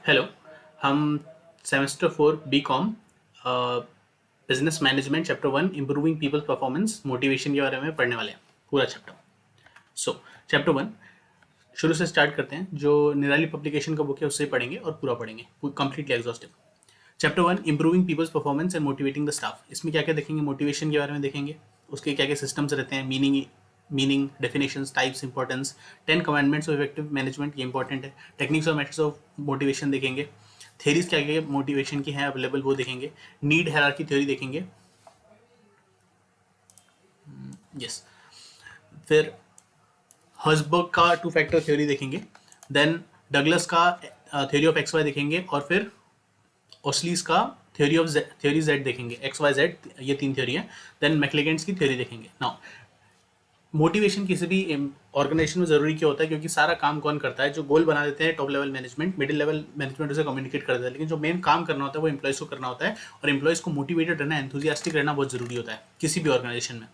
Hello. हम semester 4 BCom business management chapter 1 improving people's performance motivation के बारे में पढ़ने वाले हैं, पूरा चैप्टर। चैप्टर 1 शुरू से स्टार्ट करते हैं। जो निराली पब्लिकेशन का बुक है उससे पढ़ेंगे और पूरा पढ़ेंगे, completely exhaustive. Chapter 1 improving people's performance and motivating the staff. इसमें क्या क्या देखेंगे? मोटिवेशन के बारे में देखेंगे, उसके क्या क्या सिस्टम्स रहते हैं, meaning definitions, types, importance, 10 commandments of effective management, ये इंपॉर्टेंट है। टेक्निक्स और मेथड्स ऑफ मोटिवेशन देखेंगे। थेरीज क्या क्या मोटिवेशन की हैं अवेलेबल वो देखेंगे। नीड हायरार्की थ्योरी देखेंगे। यस। फिर हर्सबर्ग का टू फैक्टर थ्योरी देखेंगे। देन डगलस का थ्योरी ऑफ एक्स वाई देखेंगे। और फिर ओस्लीस का थ्योरी जेड देखेंगे, एक्स वाई जेड, ये 3 थ्योरी है। देन मैक्लेगेंड्स की थ्योरी देखेंगे। नाउ मोटिवेशन किसी भी ऑर्गेनाइजेशन में जरूरी क्यों होता है? क्योंकि सारा काम कौन करता है? जो गोल बना देते हैं top level management, middle level management उसे कम्युनिकेट कर देता है, लेकिन जो मेन काम करना होता है वो एम्प्लॉयज़ को करना होता है। और एम्प्लॉयज़ को मोटिवेटेड रहना, एंथुजियास्टिक रहना बहुत जरूरी होता है किसी भी ऑर्गेनाइजेशन में।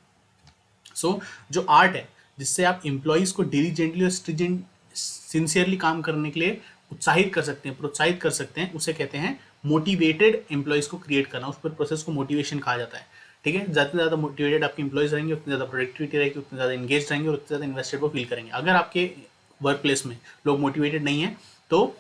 जो आर्ट है जिससे आप एम्प्लॉयज़ को डिलीजेंटली और सिंसियरली काम करने के लिए उत्साहित कर सकते हैं, प्रोत्साहित कर सकते हैं, उसे कहते हैं मोटिवेटेड एम्प्लॉयज़ को क्रिएट करना। उस पर प्रोसेस को मोटिवेशन कहा जाता है। ठीक है, ज़्यादा से ज़्यादा मोटिवेटेड आपके एम्प्लॉयज़ रहेंगे, उतनी ज़्यादा प्रोडक्टिविटी रहेगी, उतने ज़्यादा इंगेज रहेंगे और उतने ज़्यादा इन्वेस्टेड वो फील करेंगे। अगर आपके वर्क प्लेस में लोग मोटिवेटेड नहीं है तो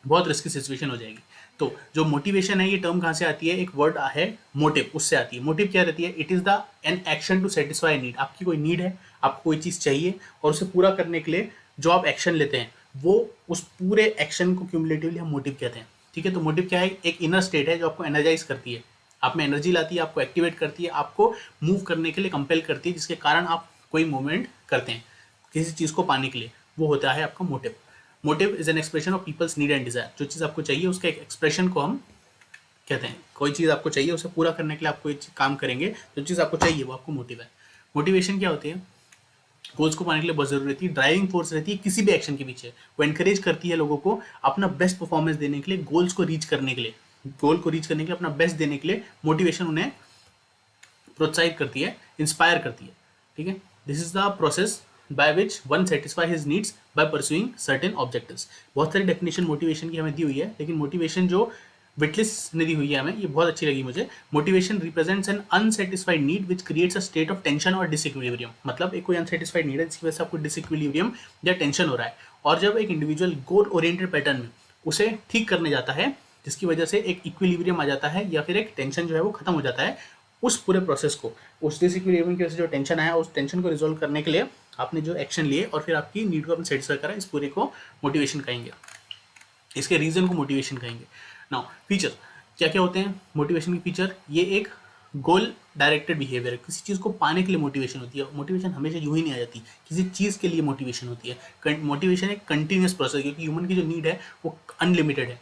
बहुत रिस्की सिचुएशन हो जाएगी। तो जो मोटिवेशन है, ये टर्म कहाँ से आती है? एक वर्ड है मोटिव, उससे आती है। मोटिव क्या रहती है? It is the an action to satisfy need. आपकी कोई नीड है, आपको कोई चीज़ चाहिए, और उसे पूरा करने के लिए जो आप एक्शन लेते हैं, वो उस पूरे एक्शन को क्यूमुलेटिवली हम मोटिव कहते हैं। ठीक है, तो मोटिव क्या है? एक इनर स्टेट है जो आपको एनर्जाइज करती है, आप में एनर्जी लाती है, आपको एक्टिवेट करती है, आपको मूव करने के लिए कंपेल करती है, जिसके कारण आप कोई मूवमेंट करते हैं किसी चीज़ को पाने के लिए। वो होता है आपका motive. Motive is an expression of people's need and desire. जो चीज़ आपको चाहिए उसके एक एक्सप्रेशन को हम कहते हैं। कोई चीज़ आपको चाहिए, उसे पूरा करने के लिए आप कोई काम करेंगे, जो चीज़ आपको चाहिए वो आपको मोटिव है। मोटिवेशन क्या होती है? गोल्स को पाने के लिए बहुत जरूरी रहती है, ड्राइविंग फोर्स रहती है किसी भी एक्शन के पीछे। वो एनकरेज करती है लोगों को अपना बेस्ट परफॉर्मेंस देने के लिए, गोल्स को रीच करने के लिए, गोल को रीच करने के लिए, अपना बेस्ट देने के लिए मोटिवेशन उन्हें प्रोत्साहित करती है, इंस्पायर करती है। ठीक है, this is the process by which one satisfy his needs by pursuing certain objectives. बहुत सारी डेफिनेशन मोटिवेशन की हमें दी हुई है, लेकिन मोटिवेशन जो विटलिस ने दी हुई है हमें, ये बहुत अच्छी लगी मुझे। Motivation represents an unsatisfied need which creates a state of tension और डिसइक्विलिब्रियम। मतलब एक कोई अनसेटिस्फाइड नीड है जिसकी वजह से आपको डिसइक्विलिब्रियम या टेंशन हो रहा है, और जब एक इंडिविजुअल गोल ओरिएंटेड पैटर्न में उसे ठीक करने जाता है, जिसकी वजह से एक इक्विलिब्रियम आ जाता है या फिर एक टेंशन जो है वो खत्म हो जाता है, उस पूरे प्रोसेस को, उस डिसइक्विलिब्रियम की वजह से जो टेंशन आया, उस टेंशन को रिजोल्व करने के लिए आपने जो एक्शन लिए और फिर आपकी नीड को आपने सेटिस्फाई करा, इस पूरे को मोटिवेशन कहेंगे। इसके रीजन को मोटिवेशन कहेंगे। नाउ फीचर क्या क्या होते हैं मोटिवेशन के फीचर? ये एक गोल डायरेक्टेड बिहेवियर है, किसी चीज़ को पाने के लिए मोटिवेशन होती है। मोटिवेशन हमेशा यूं ही नहीं आ जाती, किसी चीज़ के लिए मोटिवेशन होती है। मोटिवेशन एक कंटिन्यूस प्रोसेस, क्योंकि ह्यूमन की जो नीड है वो अनलिमिटेड है,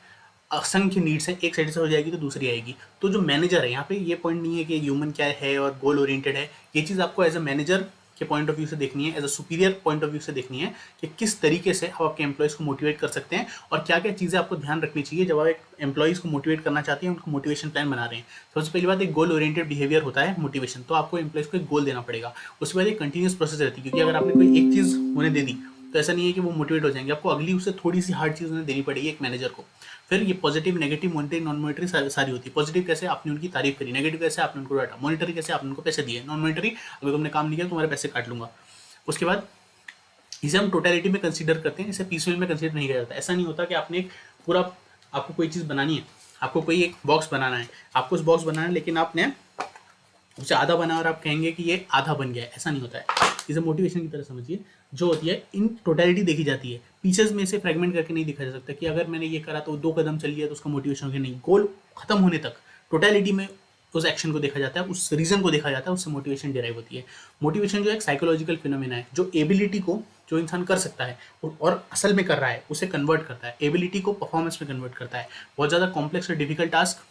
असंख्य नीड्स हैं, एक सेटिस्फाई हो जाएगी तो दूसरी आएगी। तो जो मैनेजर है, यहाँ पे ये पॉइंट नहीं है कि ह्यूमन क्या है और गोल ओरिएंटेड है, ये चीज़ आपको एज अ मैनेजर के पॉइंट ऑफ व्यू से देखनी है, as a superior point of view से देखनी है कि किस तरीके से आप आपके एम्प्लॉयज़ को मोटिवेट कर सकते हैं और क्या क्या चीज़ें आपको ध्यान रखनी चाहिए जब आप एक एम्प्लॉयज़ को मोटिवेट करना चाहते हैं, उनको मोटिवेशन प्लान बना रहे हैं। सबसे पहली बात, एक गोल ओरिएंटेड बिहेवियर होता है मोटिवेशन, तो आपको एम्प्लॉयज़ को एक गोल देना पड़ेगा। उसके बाद एक कंटिन्यूस प्रोसेस रहती है, क्योंकि अगर आपने कोई एक चीज़ उन्हें दे दी तो ऐसा नहीं है कि वो मोटिवेट हो जाएंगे, आपको अगली उससे थोड़ी सी हार्ड चीज़ उन्हें देनी पड़ेगी एक मैनेजर को। फिर ये positive, negative, monetary, non monetary सारी होती है। पॉजिटिव कैसे? आपने उनकी तारीफ करी, नेगेटिव कैसे? आपने उनको डांटा, मॉनिटरी कैसे? आपने उनको पैसे दिए, नॉन मॉनिटरी अगर तुमने काम नहीं किया तुम्हारे पैसे काट लूंगा। उसके बाद इसे हम टोटलिटी में कंसीडर करते हैं, इसे पीसफुल में कंसीडर नहीं किया जाता। ऐसा नहीं होता कि आपने एक पूरा, आपको कोई चीज़ बनानी है, आपको कोई एक बॉक्स बनाना है, आपको उस बॉक्स बनाना है, लेकिन आपने उसे आधा बना और आप कहेंगे कि ये आधा बन गया है, ऐसा नहीं होता है। इसे मोटिवेशन की तरह समझिए, जो होती है इन टोटलिटी देखी जाती है, पीसेज में से फ्रेगमेंट करके नहीं दिखा जा सकता कि अगर मैंने ये करा तो 2 कदम चल लिया तो उसका मोटिवेशन हो गया, नहीं। गोल खत्म होने तक टोटलिटी में उस एक्शन को देखा जाता है, उस रीजन को देखा जाता है, उससे मोटिवेशन डिराइव होती है। मोटिवेशन जो एक साइकोलॉजिकल फिनोमेना है, जो एबिलिटी को जो इंसान कर सकता है और असल में कर रहा है उसे कन्वर्ट करता है, एबिलिटी को परफॉर्मेंस में कन्वर्ट करता है। बहुत ज़्यादा कॉम्प्लेक्स और डिफिकल्ट टास्क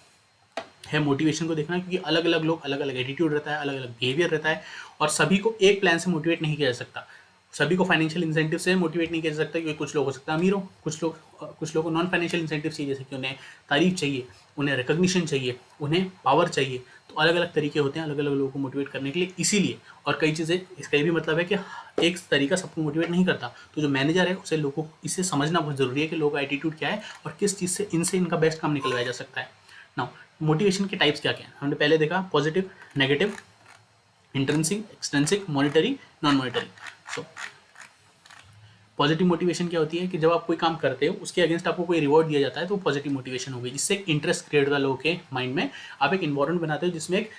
है मोटिवेशन को देखना, क्योंकि अलग अलग लोग, अलग अलग एटीट्यूड रहता है, अलग अलग बिहेवियर रहता है, और सभी को एक प्लान से मोटिवेट नहीं किया जा सकता। सभी को फाइनेंशियल इंसेंटिव से मोटिवेट नहीं किया जा सकता, क्योंकि कुछ लोग हो सकता है अमीर हो, कुछ लोगों को नॉन फाइनेंशियल इंसेंटिव चाहिए, जैसे कि उन्हें तारीफ चाहिए, उन्हें रिकग्निशन चाहिए, उन्हें पावर चाहिए। तो अलग अलग तरीके होते हैं अलग अलग लोगों को मोटिवेट करने के लिए, इसीलिए। और कई चीज़ें, इसका ये भी मतलब है कि एक तरीका सबको मोटिवेट नहीं करता, तो जो मैनेजर है उसे लोगों को इसे समझना बहुत ज़रूरी है कि लोगों का एटीट्यूड क्या है और किस चीज़ से इनसे इनका बेस्ट काम निकलवाया जा सकता है। नाउ मोटिवेशन के टाइप्स क्या क्या हैं, हमने पहले देखा positive, negative, intrinsic, extrinsic, monetary, non monetary. So positive motivation क्या होती है कि जब आप कोई काम करते हो उसके अगेंस्ट आपको कोई रिवॉर्ड दिया जाता है तो पॉजिटिव मोटिवेशन होगी, जिससे एक इंटरेस्ट क्रिएट होता है लोगों के माइंड में। आप एक इन्वायरमेंट बनाते हो जिसमें एक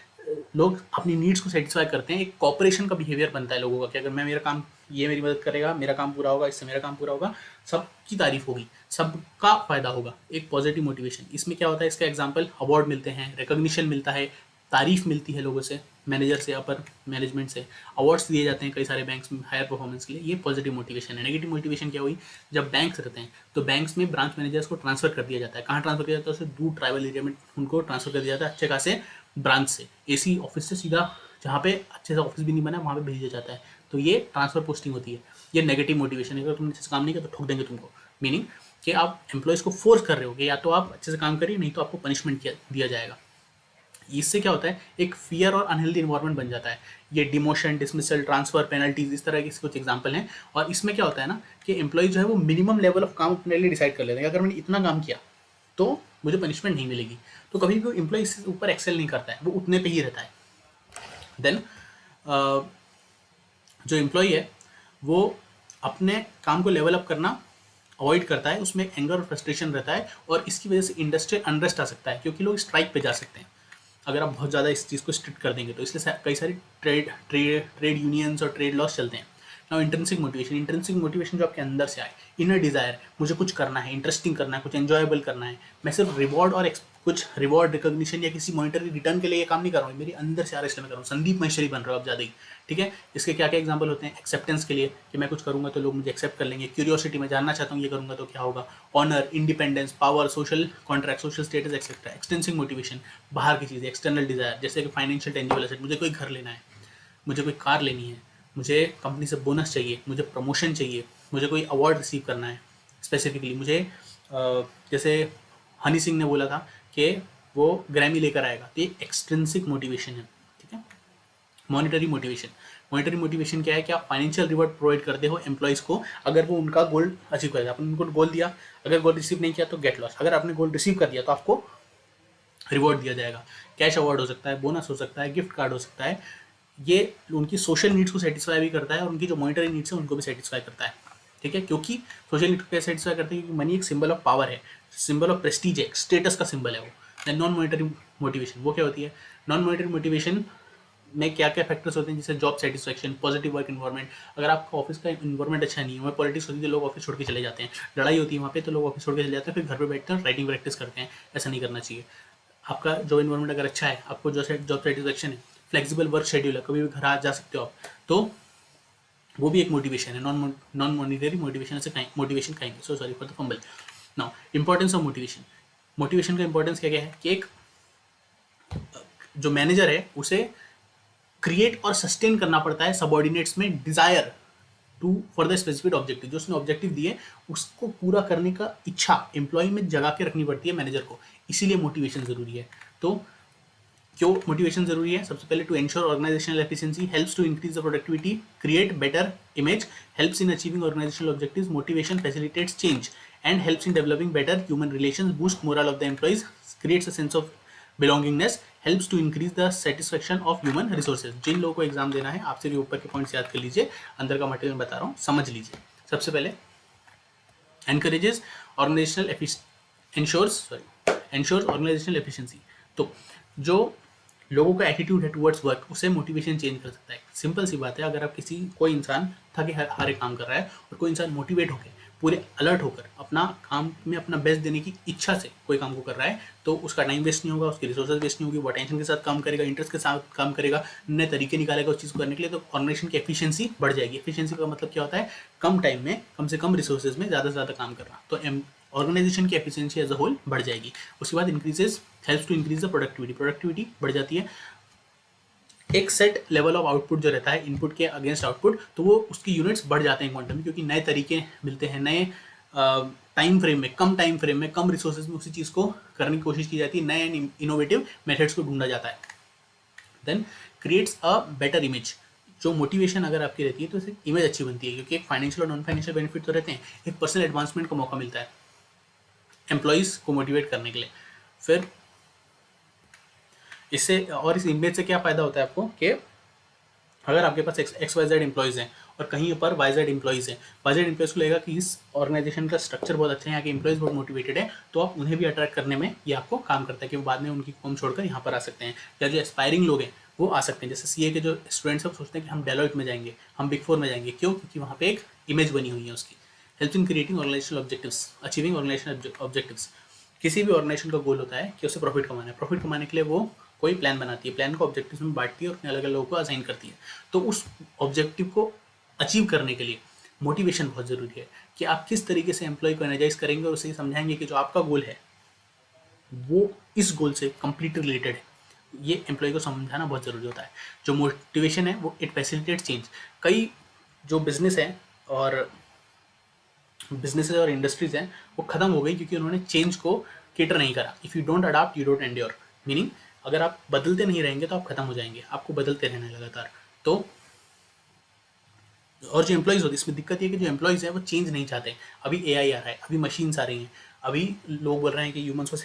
लोग अपनी नीड्स को सेटिस्फाई करते हैं, एक कॉपरेशन का बिहेवियर बनता है लोगों का कि अगर मैं मेरा काम, ये मेरी मदद करेगा, मेरा काम पूरा होगा, इससे मेरा काम पूरा होगा, सबकी तारीफ होगी, सबका फायदा होगा। एक पॉजिटिव मोटिवेशन, इसमें क्या होता है, इसका एग्जाम्पल अवार्ड मिलते हैं, रिकॉग्निशन मिलता है, तारीफ मिलती है लोगों से, मैनेजर से, अपर मैनेजमेंट से, अवार्ड्स दिए जाते हैं कई सारे बैंक्स में हायर परफॉर्मेंस के लिए। ये पॉजिटिव मोटिवेशन है। नेगेटिव मोटिवेशन क्या हुई, जब बैंक्स रहते हैं तो बैंक्स में ब्रांच मैनेजर्स को ट्रांसफर कर दिया जाता है। कहाँ ट्रांसफर किया जाता है, उसे दूर ट्राइबल एरिया में उनको ट्रांसफर कर दिया जाता है, अच्छे खासे ब्रांच से, एसी ऑफिस से सीधा जहाँ पे अच्छे से ऑफिस भी नहीं बना वहाँ पे भेजा जाता है। तो ये ट्रांसफर पोस्टिंग होती है। ये नेगेटिव मोटिवेशन है, अगर तुमने अच्छे से काम नहीं किया तो ठोक देंगे तुमको। मीनिंग कि आप एम्प्लॉयज़ को फोर्स कर रहे हो कि या तो आप अच्छे से काम करिए, नहीं तो आपको पनिशमेंट दिया जाएगा। इससे क्या होता है, एक फियर और अनहेल्दी इन्वायरमेंट बन जाता है। ये डिमोशन, डिसमिसल, ट्रांसफर, पेनल्टीज, इस तरह के कुछ एग्जांपल हैं। और इसमें क्या होता है ना कि एम्प्लॉय जो है वो मिनिमम लेवल ऑफ काम अपने लिए डिसाइड कर लेते हैं, अगर मैंने इतना काम किया तो मुझे पनिशमेंट नहीं मिलेगी। तो कभी भी एम्प्लॉय इससे ऊपर एक्सेल नहीं करता है, वो उतने पे ही रहता है। देन जो एम्प्लॉय है वो अपने काम को लेवल अप करना अवॉइड करता है, उसमें एंगर और फ्रस्ट्रेशन रहता है, और इसकी वजह से इंडस्ट्रियल अनरेस्ट आ सकता है, क्योंकि लोग स्ट्राइक पे जा सकते हैं अगर आप बहुत ज़्यादा इस चीज़ को स्ट्रिक्ट कर देंगे। तो इसलिए कई सारी ट्रेड यूनियंस और ट्रेड लॉस चलते हैं। Now intrinsic motivation, intrinsic motivation जो आपके अंदर से आए, इनर डिज़ायर, मुझे कुछ करना है, इंटरेस्टिंग करना है, कुछ एंजॉयबल करना है, मैं सिर्फ रिवॉर्ड और कुछ रिवॉर्ड, रिकॉग्निशन या किसी मॉनिटरी रिटर्न के लिए ये काम नहीं कर रहा हूँ, मेरी अंदर से आ रहा है इसलिए मैं कर रहा हूँ। संदीप महेश्वरी बन रहा हूँ आप ज़्यादा ही, ठीक है। इसके क्या क्या एग्जाम्पल होते हैं, एक्सेप्टेंस के लिए कि मैं कुछ करूँगा तो लोग मुझे एक्सेप्ट कर लेंगे, क्यूरियोसिटी में जानना चाहता हूँ ये करूँगा तो क्या होगा, honour, independence, power, social contract, social status etcetera. Extensive motivation, बाहर की चीज़ें, एक्सटर्नल डिज़ायर, जैसे कि फाइनेंशियल टेंजिबल एसेट, मुझे कोई घर लेना है, मुझे कोई कार लेनी है, मुझे कंपनी से बोनस चाहिए, मुझे प्रमोशन चाहिए, मुझे कोई अवार्ड रिसीव करना है स्पेसिफिकली, मुझे जैसे हनी सिंह ने बोला था कि वो ग्रैमी लेकर आएगा, तो ये एक्सट्रिंसिक मोटिवेशन है, ठीक है। मॉनिटरी मोटिवेशन, मॉनिटरी मोटिवेशन क्या है कि आप फाइनेंशियल रिवॉर्ड प्रोवाइड करते हो एम्प्लॉयज़ को अगर वो उनका गोल अचीव कर दिया। आपने उनको गोल दिया, अगर गोल रिसीव नहीं किया तो गेट लॉस, अगर आपने गोल रिसीव कर दिया तो आपको रिवॉर्ड दिया जाएगा। कैश अवार्ड हो सकता है, बोनस हो सकता है, गिफ्ट कार्ड हो सकता है। ये उनकी सोशल नीड्स को सेटिस्फाई भी करता है और उनकी जो मॉनिटरी नीड्स है उनको भी सेटिस्फाई करता है, ठीक है। क्योंकि सोशल नीड को सेटिस्फाई करते हैं क्योंकि मनी एक सिंबल ऑफ पावर है, सिंबल ऑफ प्रेस्टीज है, स्टेटस का सिंबल है वो। देन नॉन मॉनिटरी मोटिवेशन, वो क्या होती है, नॉन मॉनिटरी मोटिवेशन में क्या क्या फैक्टर्स होते हैं, जैसे job satisfaction, positive work environment. अगर आपका ऑफिस का इन्वायरमेंट अच्छा नहीं है, वहाँ पॉलिटिक्स होती है, लोग ऑफिस छोड़ के चले जाते हैं, लड़ाई होती है वहाँ पे तो लोग ऑफिस छोड़ के चले जाते हैं, फिर घर पे बैठते हैं राइटिंग प्रैक्टिस करते हैं। ऐसा नहीं करना चाहिए। आपका जॉब इन्वायरमेंट अगर अच्छा है, आपको जो जॉब सेटिस्फैक्शन है, फ्लेक्सिबल वर्क शेड्यूल है, कभी भी घर आ जा सकते हो आप, तो वो भी एक मोटिवेशन है। नॉन मॉनिटरी मोटिवेशन से मोटिवेशन कहेंगे, so sorry for the fumble. Now importance of motivation, motivation का इंपॉर्टेंस क्या क्या है कि एक जो मैनेजर है उसे क्रिएट और सस्टेन करना पड़ता है सबॉर्डिनेट्स में desire to for the specific objective, जो उसने ऑब्जेक्टिव दिए उसको पूरा करने का इच्छा एम्प्लॉय में जगा के रखनी पड़ती है मैनेजर को, इसीलिए मोटिवेशन जरूरी है। तो क्यों मोटिवेशन जरूरी है, सबसे पहले to ensure organisational efficiency, helps to increase the productivity, create better image, helps in achieving organisational objectives, motivation facilitates change and helps in developing better human relations, boost morale of the employees, creates a sense of belongingness, helps to increase the satisfaction of human resources. जिन लोगों को exam देना है आपसे भी ऊपर के points याद कर लीजिए, अंदर का मटेरियल बता रहा हूँ समझ लीजिए। सबसे पहले encourages organisational ensures organisational efficiency. तो जो लोगों का एटीट्यूड है टुवर्ड्स वर्क उसे मोटिवेशन चेंज कर सकता है। सिंपल सी बात है, अगर आप कोई इंसान थके हारे काम कर रहा है और कोई इंसान मोटिवेट होकर पूरे अलर्ट होकर अपना काम में अपना बेस्ट देने की इच्छा से कोई काम को कर रहा है, तो उसका टाइम वेस्ट नहीं होगा, उसकी रिसोर्सेज वेस्ट नहीं होगी, वो अटेंशन के साथ काम करेगा, इंटरेस्ट के साथ काम करेगा, नए तरीके निकालेगा उस चीज़ को करने के लिए, तो ऑर्गेनाइजेशन की एफिशिएंसी बढ़ जाएगी। एफिशिएंसी का मतलब क्या होता है, कम टाइम में कम से कम रिसोर्सेज में ज़्यादा से ज़्यादा काम करना। तो ऑर्गेनाइजेशन की एफिशिएंसी एज अ होल बढ़ जाएगी। उसके बाद increases helps to increase the productivity बढ़ जाती है। एक सेट लेवल ऑफ आउटपुट जो रहता है इनपुट के अगेंस्ट आउटपुट, तो वो उसकी यूनिट्स बढ़ जाते हैं क्वांटम में, क्योंकि नए तरीके मिलते हैं, नए टाइम फ्रेम में, कम टाइम फ्रेम में, कम रिसोर्सेज में उसी चीज़ को करने की कोशिश की जाती है, नए इनोवेटिव मेथड्स को ढूंढा जाता है। Then creates a better image. जो मोटिवेशन अगर आपकी रहती है तो इससे इमेज अच्छी बनती है, क्योंकि एक फाइनेंशियल और नॉन फाइनेंशियल बेनिफिट तो रहते हैं, एक पर्सनल एडवांसमेंट का मौका मिलता है एम्प्लॉयज़ को मोटिवेट करने के लिए। फिर इससे और इस इमेज से क्या फ़ायदा होता है आपको कि अगर आपके पास एक्स वाई जेड एम्प्लॉयज़ हैं और कहीं पर वाई जेड एम्प्लॉयज़ हैं, वाई जेड एम्प्लॉयज़ को लगेगा कि इस ऑर्गेनाइजेशन का स्ट्रक्चर बहुत अच्छा है, यहाँ के एम्प्लॉयज़ बहुत मोटिवेटेड है, तो आप उन्हें भी अट्रैक्ट करने में ये आपको काम करता है कि वो बाद में उनकी फॉर्म छोड़कर यहाँ पर आ सकते हैं, या जो एस्पायरिंग लोग हैं वो आ सकते हैं। जैसे सीए के जो स्टूडेंट्स हैं वो सोचते हैं कि हम डेलॉइट में जाएंगे, हम बिग फोर में जाएंगे, क्यों? क्योंकि वहाँ पे एक इमेज बनी हुई है उसकी। Help in creating organisational objectives, achieving organisational objectives. किसी भी ऑर्गेनाइजेशन का गोल होता है कि उसे प्रॉफिट कमाना है, प्रॉफिट कमाने के लिए वो कोई प्लान बनाती है, प्लान को ऑब्जेक्टिव्स में बांटती है और अपने अलग अलग लोगों को असाइन करती है। तो उस ऑब्जेक्टिव को अचीव करने के लिए मोटिवेशन बहुत ज़रूरी है कि आप किस तरीके से एम्प्लॉय को एनर्जाइज करेंगे और उसे समझाएंगे कि जो आपका गोल है वो इस गोल से कंप्लीटली रिलेटेड है। ये एम्प्लॉय को समझाना बहुत ज़रूरी होता है। जो मोटिवेशन है वो इट फैसिलिटेट चेंज। कई जो बिजनेस है और बिजनेसेस और इंडस्ट्रीज हैं वो ख़त्म हो गई क्योंकि उन्होंने चेंज को केटर नहीं करा। If you don't adapt you don't endure, meaning अगर आप बदलते नहीं रहेंगे तो आप खत्म हो जाएंगे, आपको बदलते रहना है लगातार। तो और जो एम्प्लॉयज़ होती है, इसमें दिक्कत ये है कि जो एम्प्लॉयज़ हैं वो चेंज नहीं चाहते। अभी एआई आ रहा है, अभी मशीन्स आ रही हैं, अभी लोग बोल रहे हैं कि ह्यूमन्स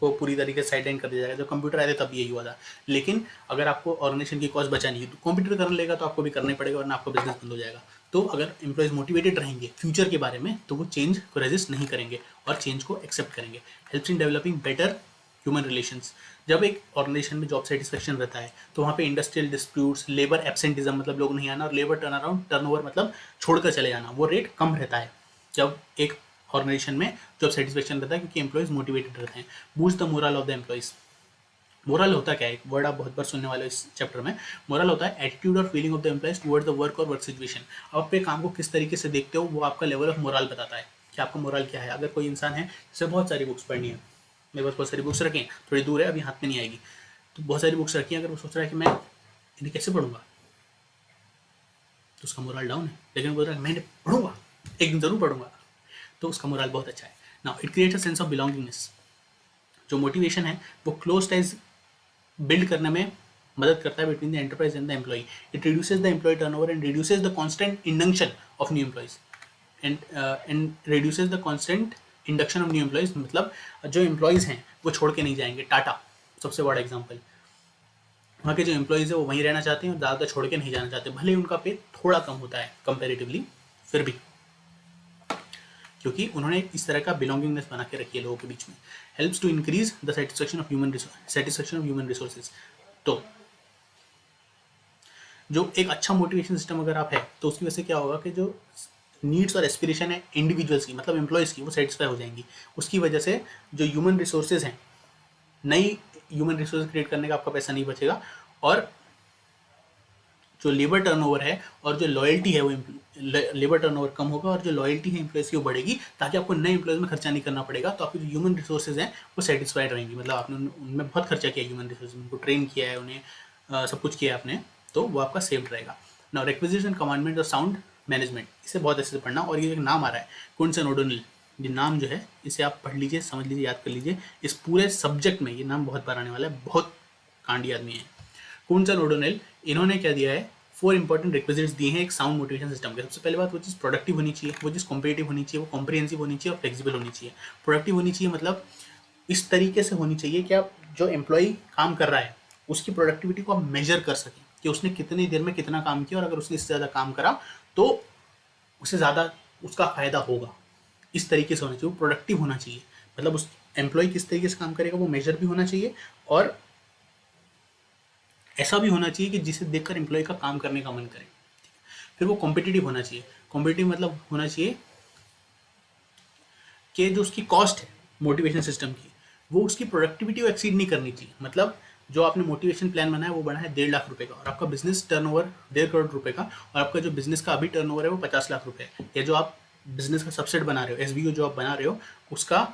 को पूरी तरीके से साइड लाइन कर दिया जाएगा। जब कंप्यूटर आए थे तब यही हुआ था। लेकिन अगर आपको ऑर्गेनाइजेशन की कॉस्ट बचानी है तो कंप्यूटर करने लेगा तो आपको भी करना ही पड़ेगा, वरना आपका बिजनेस बंद हो जाएगा। तो अगर एम्प्लॉयज़ मोटिवेटेड रहेंगे फ्यूचर के बारे में तो वो चेंज को रेजिस्ट नहीं करेंगे और चेंज को एक्सेप्ट करेंगे। Helps in developing better human relations. जब एक ऑर्गेनाइजेशन में जॉब सेटिस्फेक्शन रहता है तो वहाँ पे इंडस्ट्रियल डिस्प्यूट्स, लेबर एब्सेंटिज्म मतलब लोग नहीं आना, और लेबर टर्न अराउंड टर्नओवर मतलब छोड़कर चले जाना, वो रेट कम रहता है जब एक ऑर्गेनाइजेशन में जॉब सेटिस्फेक्शन रहता है, क्योंकि एम्प्लॉयज़ मोटिवेटेड रहते हैं। Boost the moral of the employees. Moral होता क्या है, एक वर्ड आप बहुत बार सुनने वाले हो इस चैप्टर में। मोरल होता है एटीट्यूड और feeling of the employees towards the work और वर्क सिचुएशन। आप अपने काम को किस तरीके से देखते हो वो आपका लेवल ऑफ मोरल बताता है कि आपका मोरल क्या है। अगर कोई इंसान है जिसे बहुत सारी बुक्स पढ़नी है, मेरे पास बहुत सारी बुक्स रखें, थोड़ी दूर है अभी हाथ में नहीं आएगी, तो बहुत सारी बुक्स रखी हैं, अगर वो सोच रहा है कि मैं इन्हें कैसे पढ़ूंगा तो उसका मोरल डाउन है। लेकिन वो बोल रहा है मैं इन्हें पढ़ूंगा, एक दिन जरूर पढ़ूंगा, तो उसका मोरल बहुत अच्छा है। Now it creates a sense of belongingness. जो मोटिवेशन है वो क्लोज टाइज बिल्ड करने में मदद करता है between the enterprise and the employee. It reduces the employee turnover and reduces the constant induction of new employees and reduces the constant induction of new employees. मतलब जो employees हैं वो छोड़ के नहीं जाएंगे। टाटा सबसे बड़ा एग्जाम्पल, वहाँ के जो एम्प्लॉयज़ है वो वहीं रहना चाहते हैं और ज़्यादातर छोड़ के नहीं जाना चाहते, भले ही उनका पे थोड़ा कम होता है कंपेरेटिवली, फिर भी क्योंकि उन्होंने इस तरह का बिलोंगिंगनेस बना के रखी है लोगों के बीच में। Helps to increase the satisfaction of human resources. तो जो एक अच्छा मोटिवेशन सिस्टम अगर आप है तो उसकी वजह से क्या होगा कि जो नीड्स और एस्पिरेशन है इंडिविजुअल्स की, मतलब एम्प्लॉयज़ की, वो सेटिस्फाई हो जाएंगी। उसकी वजह से जो ह्यूमन रिसोर्सेज हैं, नई ह्यूमन रिसोर्स क्रिएट करने का आपका पैसा नहीं बचेगा, और जो लेबर टर्नओवर है और जो लॉयल्टी है वो लेबर टर्नओवर कम होगा और जो लॉयल्टी है एम्प्लॉयज़ की वो बढ़ेगी, ताकि आपको नए एम्प्लॉयज़ में खर्चा नहीं करना पड़ेगा। तो आपकी जो ह्यूमन रिसोर्सेज हैं वो सेटिस्फाइड रहेंगी। मतलब आपने उनमें बहुत खर्चा किया, ह्यूमन रिसोर्स में उनको ट्रेन किया है, उन्हें सब कुछ किया है आपने, तो वो आपका सेव्ड रहेगा। ना रिक्विजिशन कमांडमेंट और साउंड मैनेजमेंट, इसे बहुत अच्छे से पढ़ना। और ये एक नाम आ रहा है कुंसन ओडोनिल, ये नाम जो है इसे आप पढ़ लीजिए, समझ लीजिए, याद कर लीजिए। इस पूरे सब्जेक्ट में ये नाम बहुत बार आने वाला है, बहुत कांडी आदमी है कुंसन ओडोनिल। इन्होंने क्या दिया है, 4 इंपॉर्टेंट रिक्विजिट्स दिए हैं एक साउंड मोटिवेशन सिस्टम के। सबसे पहले बात, वो चीज़ प्रोडक्टिव होनी चाहिए, वो चीज़ कॉम्पिटिटिव होनी चाहिए, वो कॉम्प्रिहेंसिव होनी चाहिए और फ्लेक्सिबल होनी चाहिए। प्रोडक्टिव होनी चाहिए मतलब इस तरीके से होनी चाहिए कि आप जो एम्प्लॉय काम कर रहा है उसकी प्रोडक्टिविटी को आप मेजर कर सकें कि उसने कितनी देर में कितना काम किया, और अगर उसने इससे ज़्यादा काम करा तो उसे ज़्यादा उसका फ़ायदा होगा। इस तरीके से होना चाहिए, वो प्रोडक्टिव होना चाहिए। मतलब उस एम्प्लॉय किस तरीके से काम करेगा वो मेजर भी होना चाहिए, और ऐसा भी होना चाहिए कि जिसे देखकर एम्प्लॉय का काम करने का मन करे। फिर वो कॉम्पिटिटिव होना चाहिए। कॉम्पिटिटिव मतलब होना चाहिए कि जो उसकी कॉस्ट है मोटिवेशन सिस्टम की, वो उसकी प्रोडक्टिविटी को एक्सीड नहीं करनी चाहिए। मतलब जो आपने मोटिवेशन प्लान बनाया वो बना है 1.5 लाख रुपए का, और आपका बिजनेस टर्नओवर 1.5 करोड़ रुपए का, और आपका जो बिजनेस का अभी टर्नओवर है वो 50 लाख रुपए है। या जो आप बिजनेस का सबसेट बना रहे हो, एसबीओ जो आप बना रहे हो, उसका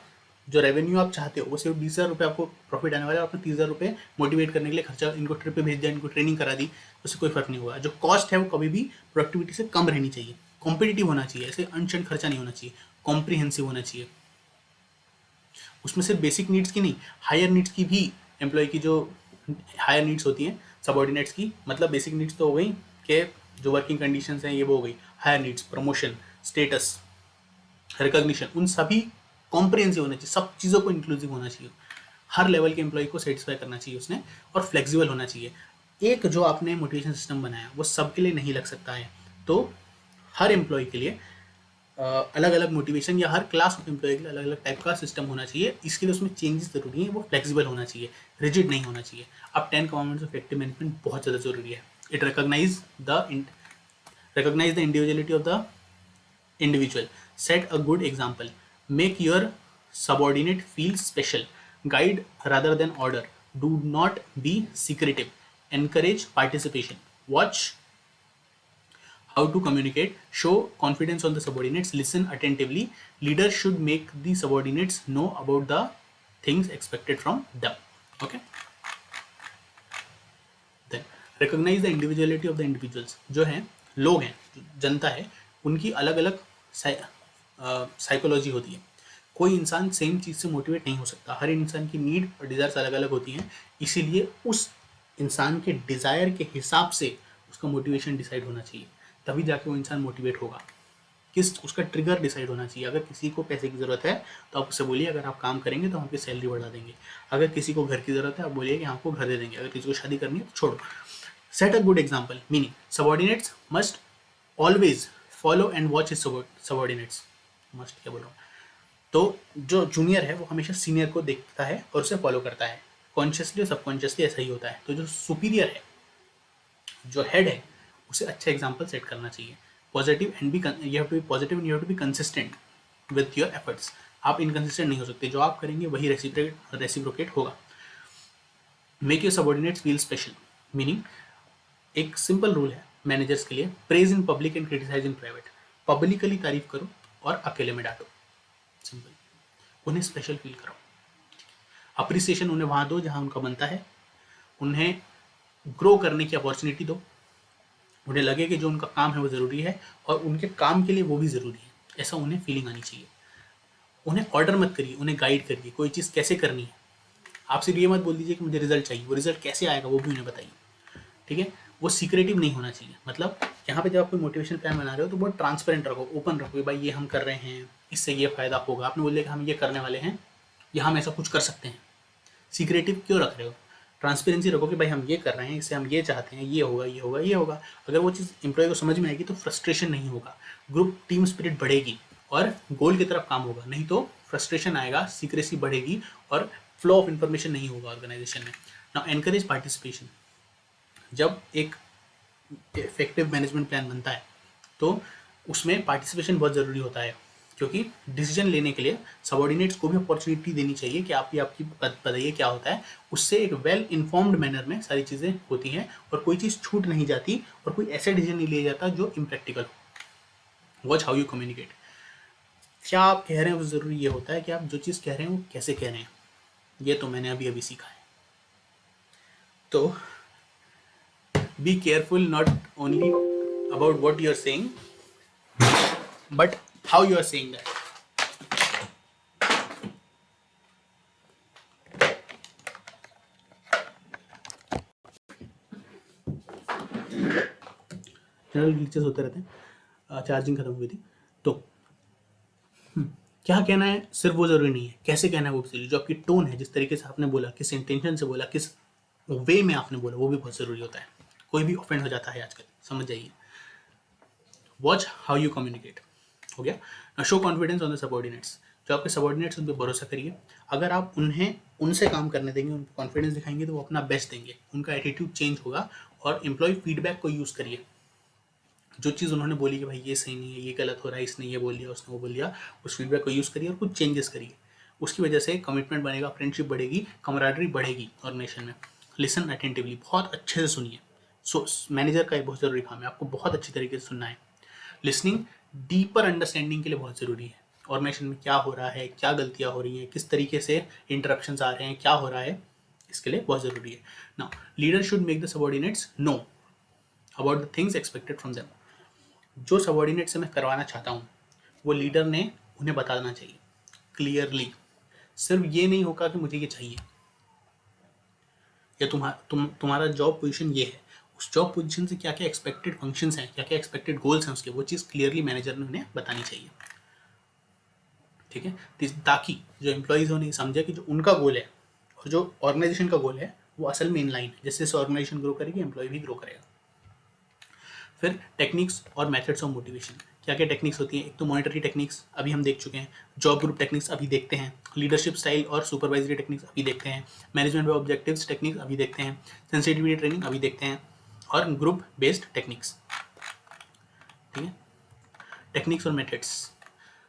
जो रेवेन्यू आप चाहते हो वो सिर्फ 20,000 रुपये आपको प्रॉफिट आने वाला है, और आपने 30,000 रुपये मोटिवेट करने के लिए खर्चा, इनको ट्रिप पे भेज दिया, इनको ट्रेनिंग करा दी, उससे कोई फर्क नहीं हुआ। जो कॉस्ट है वो कभी भी प्रोडक्टिविटी से कम रहनी चाहिए। कॉम्पिटिटिव होना चाहिए, ऐसे अनशंट खर्चा नहीं होना चाहिए। कॉम्प्रिहेंसिव होना चाहिए, उसमें सिर्फ बेसिक नीड्स की नहीं, हायर नीड्स की भी, एम्प्लॉय की जो हायर नीड्स होती हैं सबॉर्डिनेट्स की मतलब बेसिक नीड्स तो हो गई कि जो वर्किंग कंडीशंस हैं ये वो हो गई, higher needs, promotion, status, recognition, उन सभी कॉम्प्रिहेंसिव होना चाहिए, सब चीज़ों को इंक्लूसिव होना चाहिए, हर लेवल के एम्प्लॉय को सेटिस्फाई करना चाहिए उसने, और फ्लेक्सिबल होना चाहिए। एक जो आपने मोटिवेशन सिस्टम बनाया वो सबके लिए नहीं लग सकता है, तो हर एम्प्लॉय के लिए अलग अलग मोटिवेशन या हर क्लास ऑफ एम्प्लॉय के लिए अलग अलग टाइप का सिस्टम होना चाहिए। इसके लिए उसमें चेंजेस जरूरी है, वो फ्लेक्सिबल होना चाहिए, रिजिड नहीं होना चाहिए। अब 10 कमांडमेंट्स ऑफ इफेक्टिव मैनेजमेंट बहुत ज़्यादा जरूरी है। It recognize the individuality of the individual, set a good example, make your subordinate feel special, guide rather than order, do not be secretive, encourage participation, watch how to communicate, show confidence on the subordinates, listen attentively, leaders should make the subordinates know about the things expected from them. Okay, then recognize the individuality of the individuals. जो हैं लोग हैं, जनता है, उनकी अलग अलग psychology होती है। कोई इंसान सेम चीज़ से मोटिवेट नहीं हो सकता, हर इंसान की नीड और डिज़ायर्स अलग अलग होती हैं, इसीलिए उस इंसान के डिज़ायर के हिसाब से उसका मोटिवेशन डिसाइड होना चाहिए, तभी जाके वो इंसान मोटिवेट होगा। किस उसका ट्रिगर डिसाइड होना चाहिए। अगर किसी को पैसे की ज़रूरत है तो आप उससे बोलिए अगर आप काम करेंगे तो हम आपकी सैलरी बढ़ा देंगे। अगर किसी को घर की ज़रूरत है आप बोलिए कि आपको घर दे देंगे। अगर किसी को शादी करनी है तो छोड़ो। Set a good example, meaning subordinates must always follow and watch his subordinates. Must क्या बोल रहा हूँ, तो जो जूनियर है वो हमेशा सीनियर को देखता है और उसे फॉलो करता है, कॉन्शियसली और सबकॉन्शियसली ऐसा ही होता है। तो जो सुपीरियर है, जो हेड है, उसे अच्छा एग्जाम्पल सेट करना चाहिए। Positive and be you have to be positive and you have to be consistent with your efforts. आप इनकंसिस्टेंट नहीं हो सकते, जो आप करेंगे वही रेसिप्रोकेट होगा। Make your subordinates feel special, meaning एक सिंपल रूल है मैनेजर्स के लिए, praise in public and criticize in private. Publicly तारीफ करो और अकेले में डांटो, सिंपल। उन्हें स्पेशल फील कराओ, अप्रिसिएशन उन्हें वहाँ दो जहाँ उनका बनता है, उन्हें ग्रो करने की अपॉर्चुनिटी दो, उन्हें लगे कि जो उनका काम है वो ज़रूरी है और उनके काम के लिए वो भी ज़रूरी है, ऐसा उन्हें फीलिंग आनी चाहिए। उन्हें ऑर्डर मत करिए, उन्हें गाइड करिए, कोई चीज़ कैसे करनी है। आप सिर्फ ये मत बोल दीजिए कि मुझे रिजल्ट चाहिए, वो रिजल्ट कैसे आएगा वो भी उन्हें बताइए, ठीक है। वो सीक्रेटिव नहीं होना चाहिए, मतलब यहाँ पे जब आप कोई मोटिवेशन प्लान बना रहे हो तो बहुत ट्रांसपेरेंट रखो, ओपन रखो कि भाई ये हम कर रहे हैं, इससे ये फ़ायदा होगा। आपने बोल दिया कि हम ये करने वाले हैं या हम ऐसा कुछ कर सकते हैं, सीक्रेटिव क्यों रख रहे हो? ट्रांसपेरेंसी रखो कि भाई हम ये कर रहे हैं, इससे हम ये चाहते हैं, ये होगा, ये होगा, ये होगा। अगर वो चीज़ एम्प्लॉय को समझ में आएगी तो फ्रस्ट्रेशन नहीं होगा, ग्रुप टीम स्पिरिट बढ़ेगी और गोल की तरफ काम होगा। नहीं तो फ्रस्ट्रेशन आएगा, सीक्रेसी बढ़ेगी और फ्लो ऑफ इन्फॉर्मेशन नहीं होगा ऑर्गेनाइजेशन में। Now encourage participation. जब एक इफेक्टिव मैनेजमेंट प्लान बनता है तो उसमें पार्टिसिपेशन बहुत ज़रूरी होता है, क्योंकि डिसीजन लेने के लिए सबॉर्डिनेट्स को भी अपॉर्चुनिटी देनी चाहिए कि आप ये आपकी बताइए क्या होता है। उससे एक वेल इन्फॉर्म्ड मैनर में सारी चीज़ें होती हैं और कोई चीज़ छूट नहीं जाती और कोई ऐसा डिसीजन नहीं लिया जाता जो इम्प्रैक्टिकल हो। Watch how you communicate. क्या आप कह रहे हैं वो ज़रूरी ये होता है कि आप जो चीज़ कह रहे हैं वो कैसे कह रहे हैं। ये तो मैंने अभी अभी सीखा है। तो be careful not only about what you are saying but how you are saying that. General glitches होते रहते हैं, चार्जिंग खत्म हुई थी। तो क्या कहना है सिर्फ वो जरूरी नहीं है, कैसे कहना है वो भी, जो आपकी टोन है, जिस तरीके से आपने बोला, किस इंटेंशन से बोला, किस वे में आपने बोला, वो भी बहुत जरूरी होता है। कोई भी ऑफेंड हो जाता है आजकल, समझ जाइए। वॉच हाउ यू कम्युनिकेट हो गया। Show confidence on the subordinates. जो आपके सबॉर्डिनेट्स उन पर भरोसा करिए। अगर आप उन्हें उनसे काम करने देंगे, उन पर कॉन्फिडेंस दिखाएंगे तो वो अपना बेस्ट देंगे, उनका एटीट्यूड चेंज होगा। और एम्प्लॉय फीडबैक को यूज़ करिए। जो चीज़ उन्होंने बोली कि भाई ये सही नहीं है, ये गलत हो रहा है, इसने ये बोल दिया, उसने वो बोल दिया, उस फीडबैक को यूज़ करिए और कुछ चेंजेस करिए। उसकी वजह से कमिटमेंट बनेगा, फ्रेंडशिप बढ़ेगी, कमराडरी बढ़ेगी ऑर्गेनाइजेशन में। लिसन अटेंटिवली, बहुत अच्छे से सुनिए। सो मैनेजर का एक बहुत ज़रूरी काम है, आपको बहुत अच्छी तरीके से सुनना है। लिसनिंग डीपर अंडरस्टैंडिंग के लिए बहुत ज़रूरी है। ऑर्गेनाइजेशन में क्या हो रहा है, क्या गलतियाँ हो रही हैं, किस तरीके से इंटरप्शंस आ रहे हैं, क्या हो रहा है, इसके लिए बहुत ज़रूरी है। Now leader should make the subordinates know about the things expected from them. जो सबॉर्डिनेट से मैं करवाना चाहता हूँ वो लीडर ने उन्हें बता देना चाहिए क्लियरली। सिर्फ ये नहीं होगा कि मुझे ये चाहिए, या तुम्हारा जॉब पोजीशन ये है, उस जॉब पोजीशन से क्या क्या एक्सपेक्टेड फंक्शंस हैं, क्या क्या एक्सपेक्टेड गोल्स हैं उसके, वो चीज़ क्लियरली मैनेजर ने उन्हें बतानी चाहिए। ठीक है, ताकि जो एम्प्लॉयज़ उन्हें समझे कि जो उनका गोल है और जो ऑर्गेनाइजेशन का गोल है वो असल में इन लाइन है। जैसे जैसे ऑर्गेनाइजेशन ग्रो करेगी, एम्प्लॉय भी ग्रो करेगा। फिर टेक्निक्स और मेथड्स ऑफ मोटिवेशन, क्या क्या टेक्निक्स होती हैं। एक तो मॉनिटरी टेक्निक्स अभी हम देख चुके हैं, जॉब ग्रुप टेक्निक्स अभी देखते हैं, लीडरशिप स्टाइल और सुपरवाइजरी टेक्निक्स अभी देखते हैं, मैनेजमेंट बाय ऑब्जेक्टिव्स टेक्निक्स अभी देखते हैं, सेंसिटिविटी ट्रेनिंग अभी देखते हैं, और ग्रुप बेस्ड टेक्निक्स। ठीक है, टेक्निक्स और मेथड्स।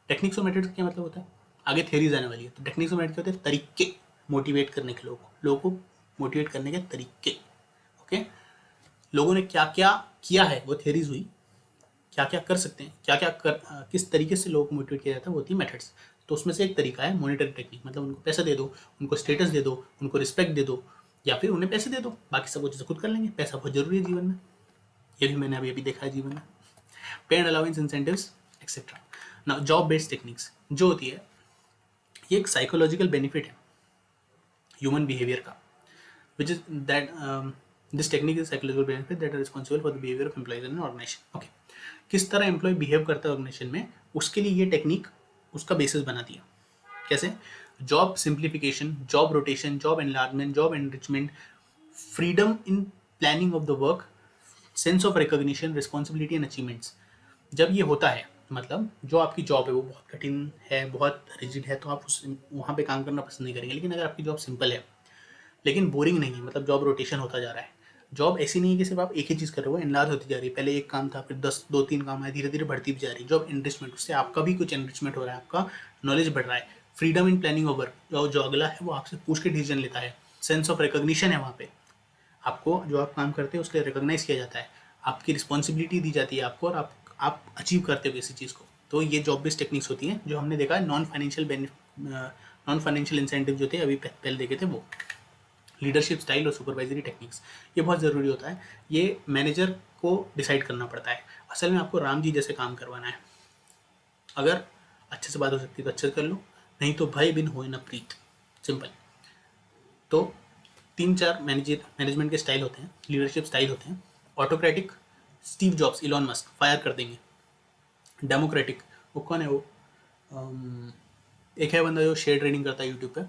टेक्निक्स और मेथड्स क्या मतलब होता है, आगे थ्योरीज आने वाली है। तो टेक्निक्स और मेथड्स होते हैं तरीके मोटिवेट करने के, लोगों को मोटिवेट करने के तरीके। ओके, लोगों ने क्या क्या किया है वो थ्योरीज हुई, क्या क्या कर सकते हैं, क्या क्या किस तरीके से लोगों को मोटिवेट किया जाता है वो होती है मेथड्स। तो उसमें से एक तरीका है मॉनिटरी टेक्निक, मतलब उनको पैसा दे दो, उनको स्टेटस दे दो, उनको रिस्पेक्ट दे दो, या फिर उन्हें पैसे दे दो, बाकी सब वो चीज़ें खुद कर लेंगे। पैसा बहुत जरूरी है जीवन में, ये भी मैंने अभी देखा है जीवन में। Paid allowance, incentives etcetera. ना जॉब बेस्ड टेक्निक्स जो होती है, ये एक साइकोलॉजिकल बेनिफिट है ह्यूमन बिहेवियर का, which is that this technique is psychological benefit that are responsible for the behaviour of employees in organisation. Okay, किस तरह एम्प्लॉय बिहेव करता है ऑर्गेनाइजेशन में, उसके लिए ये टेक्निक उसका बेसिस बनाती है। कैसे? Job simplification, job rotation, job enlargement, job enrichment, freedom in planning of the work, sense of recognition, responsibility and achievements. जब ये होता है, मतलब जो आपकी जॉब है वो बहुत कठिन है, बहुत रिजिड है, तो आप उस वहाँ पे काम करना पसंद नहीं करेंगे। लेकिन अगर आपकी जॉब सिंपल है लेकिन बोरिंग नहीं है, मतलब जॉब रोटेशन होता जा रहा है, जॉब ऐसी नहीं है कि सिर्फ आप एक ही चीज़ कर रहे हो, एनलार्ज होती जा रही है। पहले एक काम था, फिर 10 2-3 काम आए, धीरे धीरे बढ़ती भी जा रही है। जॉब एनरिचमेंट, उससे आपका भी कुछ एनरिचमेंट हो रहा है, आपका नॉलेज बढ़ रहा है। Freedom in planning of work, जो अगला है वो आपसे पूछ के डिसीजन लेता है। सेंस ऑफ रिकॉग्निशन है, वहाँ पे आपको जो आप काम करते हैं उसके लिए रिकॉग्नाइज किया जाता है, आपकी रिस्पॉन्सिबिलिटी दी जाती है आपको, और आप अचीव करते हो किसी चीज़ को। तो ये जॉब बेस्ड टेक्निक्स होती हैं जो हमने देखा है। नॉन फाइनेंशियल इंसेंटिव जो थे अभी पहले देखे थे वो। लीडरशिप स्टाइल और सुपरवाइजरी टेक्निक्स, ये बहुत ज़रूरी होता है। ये मैनेजर को डिसाइड करना पड़ता है। असल में आपको राम जी जैसे काम करवाना है, अगर अच्छे से बात हो सकती है तो अच्छे से कर लो, नहीं तो भय बिन होए न प्रीत, सिंपल। तो 3-4 मैनेजमेंट के स्टाइल होते हैं, लीडरशिप स्टाइल होते हैं। Autocratic, Steve jobs, Elon Musk fire कर देंगे। डेमोक्रेटिक, वो कौन है वो, एक है बंदा जो शेयर ट्रेडिंग करता है यूट्यूब पे,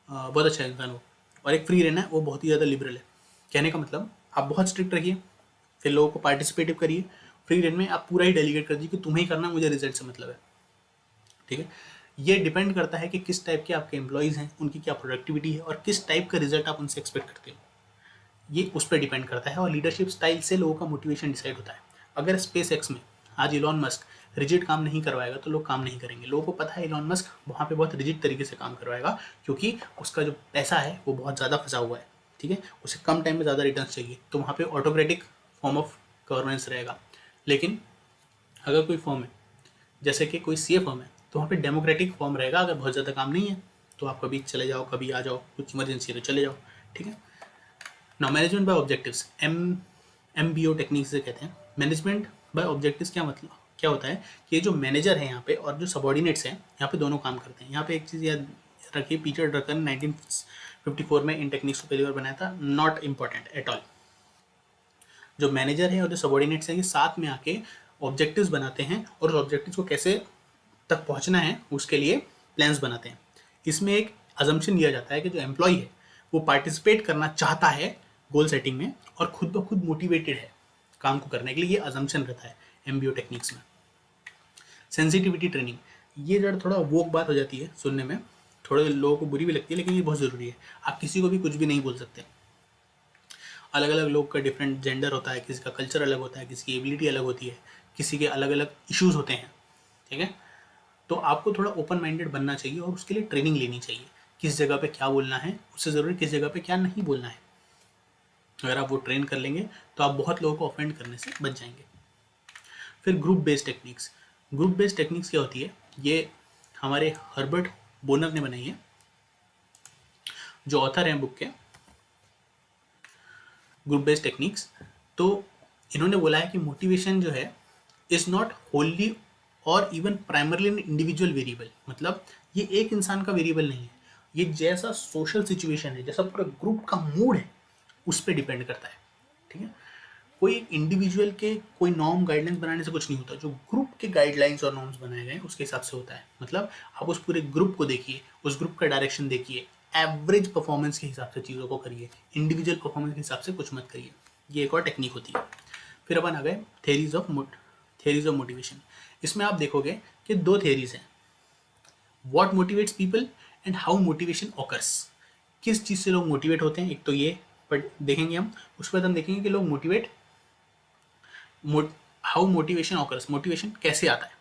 बहुत अच्छा इंसान वो। और एक फ्री रहना है, वो बहुत ही ज़्यादा लिबरल है। कहने का मतलब, आप बहुत स्ट्रिक्ट रहिए, फिर लोगों को पार्टिसिपेटिव करिए। फ्री रेन में आप पूरा ही डेलीगेट कर दीजिए कि तुम्हें ही करना, मुझे रिजल्ट से मतलब है। ठीक है, ये डिपेंड करता है कि किस टाइप के आपके एम्प्लॉयज़ हैं, उनकी क्या प्रोडक्टिविटी है, और किस टाइप का रिजल्ट आप उनसे एक्सपेक्ट करते हो, ये उस पर डिपेंड करता है। और लीडरशिप स्टाइल से लोगों का मोटिवेशन डिसाइड होता है। अगर स्पेस एक्स में आज इलॉन मस्क रिजिड काम नहीं करवाएगा तो लोग काम नहीं करेंगे। लोगों को पता है इलॉन मस्क वहाँ पे बहुत रिजिड तरीके से काम करवाएगा, क्योंकि उसका जो पैसा है वो बहुत ज़्यादा फंसा हुआ है। ठीक है, उसे कम टाइम में ज़्यादा रिटर्न चाहिए, तो वहाँ पे ऑटोक्रेटिक फॉर्म ऑफ गवर्नेंस रहेगा। लेकिन अगर कोई फॉर्म है, जैसे कि कोई सी ए फॉर्म है, तो वहाँ पे डेमोक्रेटिक फॉर्म रहेगा। अगर बहुत ज़्यादा काम नहीं है तो आप कभी चले जाओ, कभी आ जाओ, कुछ इमरजेंसी है तो चले जाओ। ठीक है ना। Management by objectives, MBO technique से कहते हैं। मैनेजमेंट बाय ऑब्जेक्टिव्स क्या मतलब, क्या होता है कि ये जो मैनेजर है यहाँ पे और जो सबॉर्डिनेट्स हैं यहाँ पे दोनों काम करते हैं। यहाँ पे एक चीज़ याद रखिए, पीटर ड्रकर ने 1954 में इन टेक्निक्स को पहली बार बनाया था। Not important at all. जो मैनेजर है और जो सबॉर्डिनेट्स हैं ये साथ में आके ऑब्जेक्टिव्स बनाते हैं, और उस ऑब्जेक्टिव्स को कैसे तक पहुँचना है उसके लिए प्लान्स बनाते हैं। इसमें एक अजम्पशन लिया जाता है कि जो एम्प्लॉय है वो पार्टिसिपेट करना चाहता है गोल सेटिंग में, और खुद ब खुद मोटिवेटेड है काम को करने के लिए। ये अजम्पशन रहता है MBO टेक्निक्स में। सेंसिटिविटी ट्रेनिंग, ये जरा थोड़ा वोक बात हो जाती है सुनने में, थोड़े लोगों को बुरी भी लगती है, लेकिन ये बहुत ज़रूरी है। आप किसी को भी कुछ भी नहीं बोल सकते। अलग अलग लोग का डिफरेंट जेंडर होता है, किसी का कल्चर अलग होता है, किसी की एबिलिटी अलग होती है, किसी के अलग अलग इश्यूज़ होते हैं। ठीक है, तो आपको थोड़ा ओपन माइंडेड बनना चाहिए और उसके लिए ट्रेनिंग लेनी चाहिए, किस जगह पे क्या बोलना है, उससे ज़रूरी किस जगह पे क्या नहीं बोलना है। अगर आप वो ट्रेन कर लेंगे तो आप बहुत लोगों को ऑफेंड करने से बच जाएंगे। फिर group based techniques. Group based techniques क्या होती है, ये हमारे हर्बर्ट बोनर ने बनाई है, जो ऑथर हैं बुक के ग्रुप बेस्ड टेक्निक्स। तो इन्होंने बोला है कि मोटिवेशन जो है इज़ नॉट होली और even primarily an individual variable, मतलब ये एक इंसान का वेरिएबल नहीं है। ये जैसा सोशल सिचुएशन है, जैसा पूरा ग्रुप का मूड है, उस पर डिपेंड करता है। ठीक है, कोई एक इंडिविजुअल के कोई नॉर्म गाइडलाइंस बनाने से कुछ नहीं होता, जो ग्रुप के गाइडलाइंस और नॉर्म्स बनाए गए हैं उसके हिसाब से होता है। मतलब आप उस पूरे ग्रुप को देखिए, उस ग्रुप का डायरेक्शन देखिए, एवरेज परफॉर्मेंस के हिसाब से चीज़ों को करिए, इंडिविजुअल परफॉर्मेंस के हिसाब से कुछ मत करिए। ये एक और टेक्निक होती है। फिर अपन आ गए थेरीज ऑफ मोटिवेशन। इसमें आप देखोगे कि दो थेरीज हैं, what motivates people and how motivation occurs. किस चीज़ से लोग मोटिवेट होते हैं, एक तो ये पर देखेंगे हम। उसके बाद हम देखेंगे कि लोग हाउ मोटिवेशन ऑकर्स, मोटिवेशन कैसे आता है।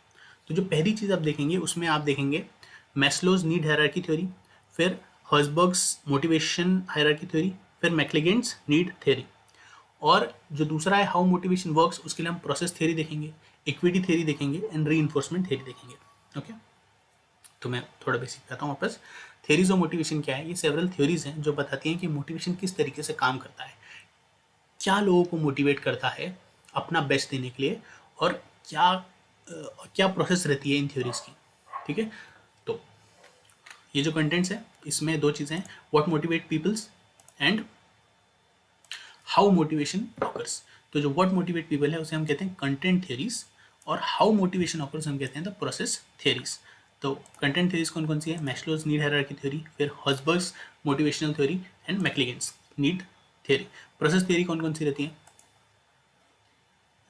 तो जो पहली चीज़ आप देखेंगे उसमें आप देखेंगे मैस्लोज नीड हायरार्की थ्योरी, फिर हर्जबर्ग्स मोटिवेशन हायरार्की थ्योरी, फिर मैक्लेगेंड्स नीड थ्योरी। और जो दूसरा है हाउ मोटिवेशन वर्क्स, उसके लिए हम प्रोसेस थ्योरी देखेंगे, इक्विटी थ्योरी देखेंगे एंड रीइंफोर्समेंट थ्योरी देखेंगे। ओके, तो मैं थोड़ा बेसिक बताता हूँ वापस। थ्योरीज ऑफ मोटिवेशन क्या है? ये सेवरल थ्योरीज हैं जो बताती हैं कि मोटिवेशन किस तरीके से काम करता है, क्या लोगों को मोटिवेट करता है अपना बेस्ट देने के लिए, और क्या प्रोसेस रहती है इन थ्योरीज की। ठीक है, तो ये जो कंटेंट्स है इसमें दो चीज़ें हैं, what motivate peoples and how motivation occurs. तो जो व्हाट मोटिवेट पीपल है उसे हम कहते हैं कंटेंट थ्योरीज, और हाउ मोटिवेशन ऑकर्स हम कहते हैं द प्रोसेस थ्योरीज। तो कंटेंट थ्योरीज कौन कौन सी है? मैस्लोज नीड हायरार्की थ्योरी, फिर Herzberg's motivational theory and McClelland's need theory. Process theory कौन कौन सी रहती है?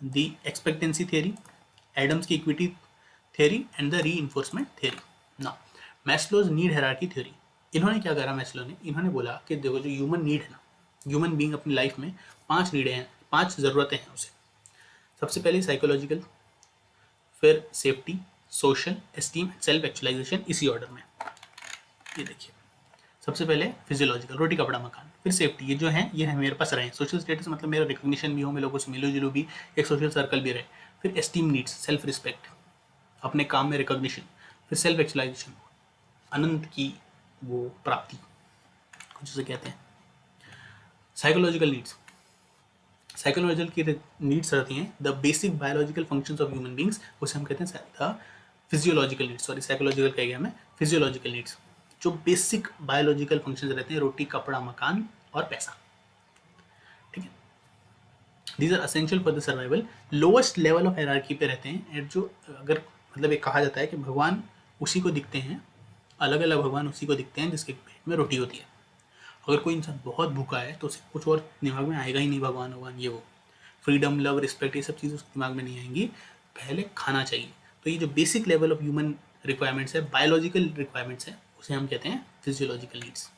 दी एक्सपेक्टेंसी थ्योरी, एडम्स की equity theory and the reinforcement theory. ना मैस्लोज नीड हायरार्की थ्योरी, इन्होंने क्या करा मैस्लो ने? इन्होंने बोला कि देखो जो ह्यूमन नीड है ना, ह्यूमन बीइंग अपनी लाइफ में 5 नीडें हैं, 5 ज़रूरतें हैं उसे। सबसे पहले साइकोलॉजिकल, फिर safety, social, esteem, self actualisation, इसी ऑर्डर में। ये देखिए, सबसे पहले फिजियोलॉजिकल, रोटी कपड़ा मकान, फिर सेफ्टी, ये जो है ये है मेरे पास रहे, सोशल स्टेटस मतलब मेरा रिकग्निशन भी हो, मैं लोगों से मिलो जुलो भी, एक सोशल सर्कल भी रहे, फिर एस्टीम नीड्स, सेल्फ रिस्पेक्ट, अपने काम में रिकग्निशन, फिर सेल्फ एक्चुअलाइजेशन, अनंत की वो प्राप्ति कुछ उसे कहते हैं। साइकोलॉजिकल नीड्स, साइकोलॉजिकल की नीड्स रहती हैं the basic biological functions of human beings, उसे हम कहते हैं the physiological needs, sorry psychological कह गया मैं, फिजियोलॉजिकल नीड्स। जो बेसिक बायोलॉजिकल फंक्शंस रहते हैं, रोटी कपड़ा मकान और पैसा। ठीक है, these are essential for the survival. Lowest level of hierarchy पे रहते हैं, एंड जो अगर मतलब एक कहा जाता है कि भगवान उसी को दिखते हैं, अलग अलग भगवान उसी को दिखते हैं जिसके पेट में रोटी होती है। अगर कोई इंसान बहुत भूखा है तो उसे कुछ और दिमाग में आएगा ही नहीं, भगवान भगवान ये वो, फ्रीडम लव रिस्पेक्ट ये सब चीज़ें उसके दिमाग में नहीं आएंगी, पहले खाना चाहिए। तो ये जो basic level of human requirements है, बायोलॉजिकल रिक्वायरमेंट्स है, उसे हम कहते हैं फिजियोलॉजिकल नीड्स।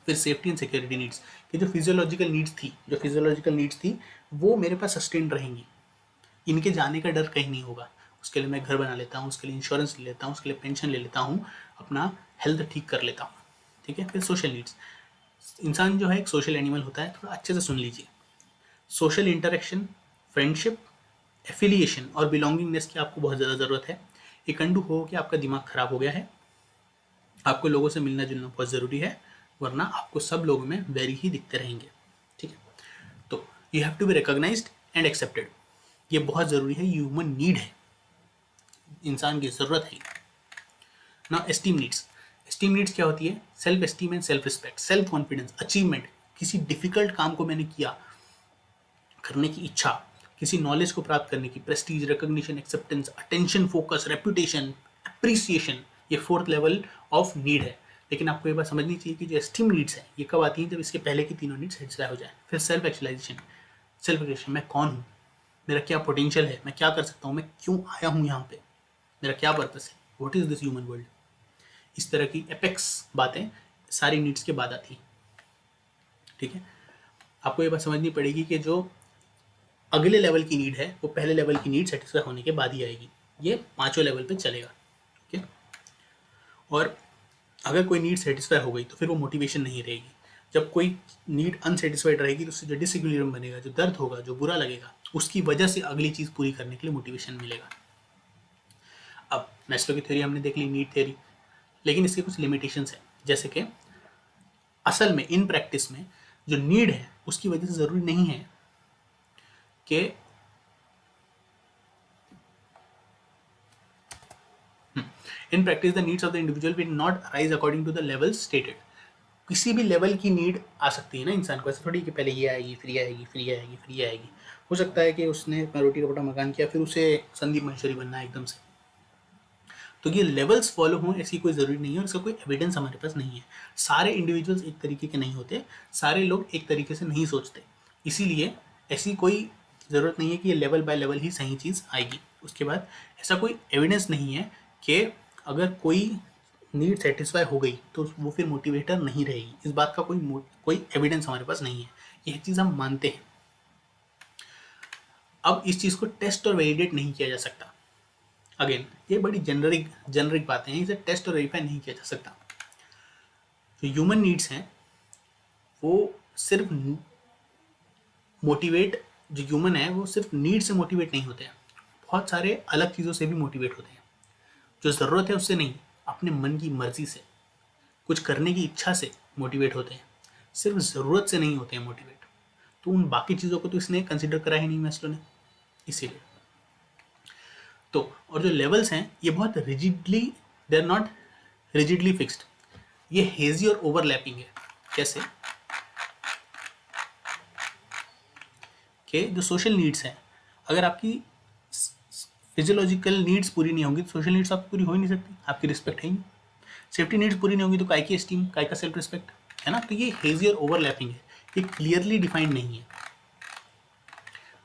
फिर सेफ्टी एंड सिक्योरिटी नीड्स, कि जो फिजियोलॉजिकल नीड्स थी वो मेरे पास सस्टेन रहेंगी, इनके जाने का डर कहीं नहीं होगा, उसके लिए मैं घर बना लेता हूँ, उसके लिए इंश्योरेंस ले लेता हूँ, उसके लिए पेंशन ले लेता हूँ, अपना हेल्थ ठीक कर लेता हूँ। ठीक है, फिर सोशल नीड्स, इंसान जो है एक सोशल एनिमल होता है, थोड़ा अच्छे से सुन लीजिए। सोशल इंटरेक्शन, फ्रेंडशिप, एफिलिएशन और बिलोंगिंगनेस की आपको बहुत ज़्यादा ज़रूरत है। एक अंडू हो कि आपका दिमाग खराब हो गया है, आपको लोगों से मिलना जुलना बहुत ज़रूरी है, वरना आपको सब लोगों में वैरी ही दिखते रहेंगे। ठीक है, तो you have to be recognised and accepted, ये बहुत ज़रूरी है, ह्यूमन नीड है, इंसान की ज़रूरत है। ना एस्टीम नीड्स, एस्टीम नीड्स क्या होती है? Self esteem and self respect, self confidence, achievement, किसी डिफिकल्ट काम को मैंने किया, करने की इच्छा, किसी नॉलेज को प्राप्त करने की, Prestige, recognition, acceptance, attention, focus, reputation, appreciation, ये 4th लेवल ऑफ नीड है। लेकिन आपको ये बात समझनी चाहिए कि जो एस्टीम नीड्स हैं ये कब आती हैं? जब इसके पहले की तीनों नीड्स सेटिस्फाई हो जाए। फिर सेल्फ एक्चुअलाइजेशन, सेल्फ एक्चुअलाइजेशन, मैं कौन हूँ, मेरा क्या पोटेंशियल है, मैं क्या कर सकता हूँ, मैं क्यों आया हूँ यहाँ पे, मेरा क्या पर्पस है, what is this human world. इस तरह की एपेक्स बातें सारी नीड्स के बाद आती हैं। ठीक है, आपको ये बात समझनी पड़ेगी कि जो अगले लेवल की नीड है वो पहले लेवल की नीड सेटिस्फाई होने के बाद ही आएगी, ये 5वें लेवल पे चलेगा। ठीक है, और अगर कोई नीड सेटिस्फाई हो गई तो फिर वो मोटिवेशन नहीं रहेगी। जब कोई नीड अनसेटिस्फाइड रहेगी तो उससे जो डिसइक्विलिब्रियम बनेगा, जो दर्द होगा, जो बुरा लगेगा, उसकी वजह से अगली चीज़ पूरी करने के लिए मोटिवेशन मिलेगा। अब मैस्लो की थ्योरी हमने देख ली, नीड थ्योरी, लेकिन इसके कुछ लिमिटेशंस हैं, जैसे कि असल में इन प्रैक्टिस में जो नीड है उसकी वजह से ज़रूरी नहीं है कि in practice the needs of the individual will not rise according to the levels stated. किसी भी लेवल की नीड आ सकती है ना इंसान को, ऐसा थोड़ी कि पहले ये आएगी फिर ये आएगी फिर ये आएगी फिर ये आएगी। हो सकता है कि उसने अपना रोटी कपड़ा मकान किया फिर उसे संदीप मंशूरी बनना है एकदम से। तो ये लेवल्स फॉलो हों ऐसी कोई ज़रूरी नहीं है, और इसका कोई एविडेंस हमारे पास नहीं है। सारे इंडिविजुअल्स एक तरीके के नहीं होते, सारे लोग एक तरीके से नहीं सोचते, इसीलिए ऐसी कोई ज़रूरत नहीं है कि ये लेवल बाय लेवल ही सही चीज़ आएगी। उसके बाद ऐसा कोई एविडेंस नहीं है कि अगर कोई नीड सेटिस्फाई हो गई तो वो फिर मोटिवेटर नहीं रहेगी। इस बात का कोई एविडेंस हमारे पास नहीं है, यह चीज़ हम मानते हैं। अब इस चीज़ को टेस्ट और वैलिडेट नहीं किया जा सकता। अगेन ये बड़ी जेनरिक बातें हैं, इसे टेस्ट और वेरीफाई नहीं किया जा सकता। जो ह्यूमन नीड्स हैं वो सिर्फ मोटिवेट, जो ह्यूमन है वो सिर्फ नीड से मोटिवेट नहीं होते हैं, बहुत सारे अलग चीज़ों से भी मोटिवेट होते हैं। जो ज़रूरत है उससे नहीं, अपने मन की मर्जी से, कुछ करने की इच्छा से मोटिवेट होते हैं, सिर्फ ज़रूरत से नहीं होते हैं मोटिवेट। तो उन बाकी चीज़ों को तो इसने कंसिडर करा ही नहीं मैस्लो ने, इसीलिए। तो और जो लेवल्स हैं ये बहुत rigidly, they are not rigidly fixed, ये हेजी और ओवरलैपिंग है। कैसे कि जो सोशल नीड्स हैं, अगर आपकी फिजियोलॉजिकल नीड्स पूरी नहीं होंगी तो सोशल नीड्स आपकी पूरी हो ही नहीं सकती, आपकी रिस्पेक्ट है ही नहीं। सेफ्टी नीड्स पूरी नहीं होंगी तो काय की एस्टीम, काय का सेल्फ रिस्पेक्ट, है ना। तो ये हेजी और ओवरलैपिंग है, ये क्लियरली डिफाइंड नहीं है।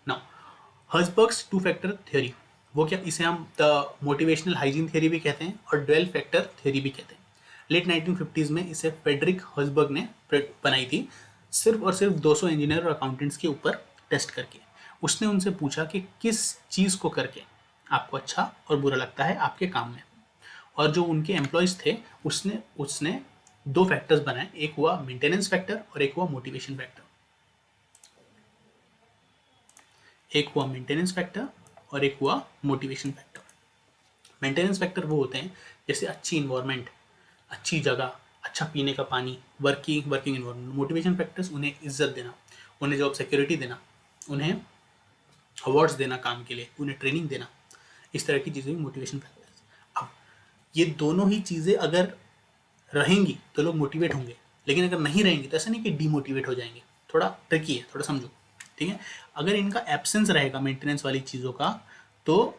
नाउ हर्ज़बर्ग्स टू फैक्टर थ्योरी, वो क्या, इसे हम द मोटिवेशनल हाइजीन थ्योरी भी कहते हैं और 12 फैक्टर थ्योरी भी कहते हैं। लेट 1950s में इसे फ्रेडरिक हर्ज़बर्ग ने बनाई थी, सिर्फ और सिर्फ 200 इंजीनियर और अकाउंटेंट्स के ऊपर टेस्ट करके। उसने उनसे पूछा कि किस चीज़ को करके आपको अच्छा और बुरा लगता है आपके काम में, और जो उनके एम्प्लॉयज़ थे उसने उसने 2 फैक्टर्स बनाए, एक हुआ मेंटेनेंस फैक्टर और एक हुआ मोटिवेशन फैक्टर। एक हुआ मेंटेनेंस फैक्टर और एक हुआ मोटिवेशन फैक्टर। मेंटेनेंस फैक्टर वो होते हैं जैसे अच्छी इन्वायरमेंट, अच्छी जगह, अच्छा पीने का पानी, वर्किंग इन्वायरमेंट। मोटिवेशन फैक्टर्स उन्हें इज्जत देना, उन्हें जॉब सिक्योरिटी देना, उन्हें अवार्ड्स देना काम के लिए, उन्हें ट्रेनिंग देना, इस तरह की चीज़ें मोटिवेशन फैक्टर्स। अब ये दोनों ही चीज़ें अगर रहेंगी तो लोग मोटिवेट होंगे, लेकिन अगर नहीं रहेंगी तो ऐसा नहीं कि डीमोटिवेट हो जाएंगे। थोड़ा ट्रिकी है, थोड़ा समझो, ठीक है। अगर इनका एब्सेंस रहेगा मेंटेनेंस वाली चीज़ों का, तो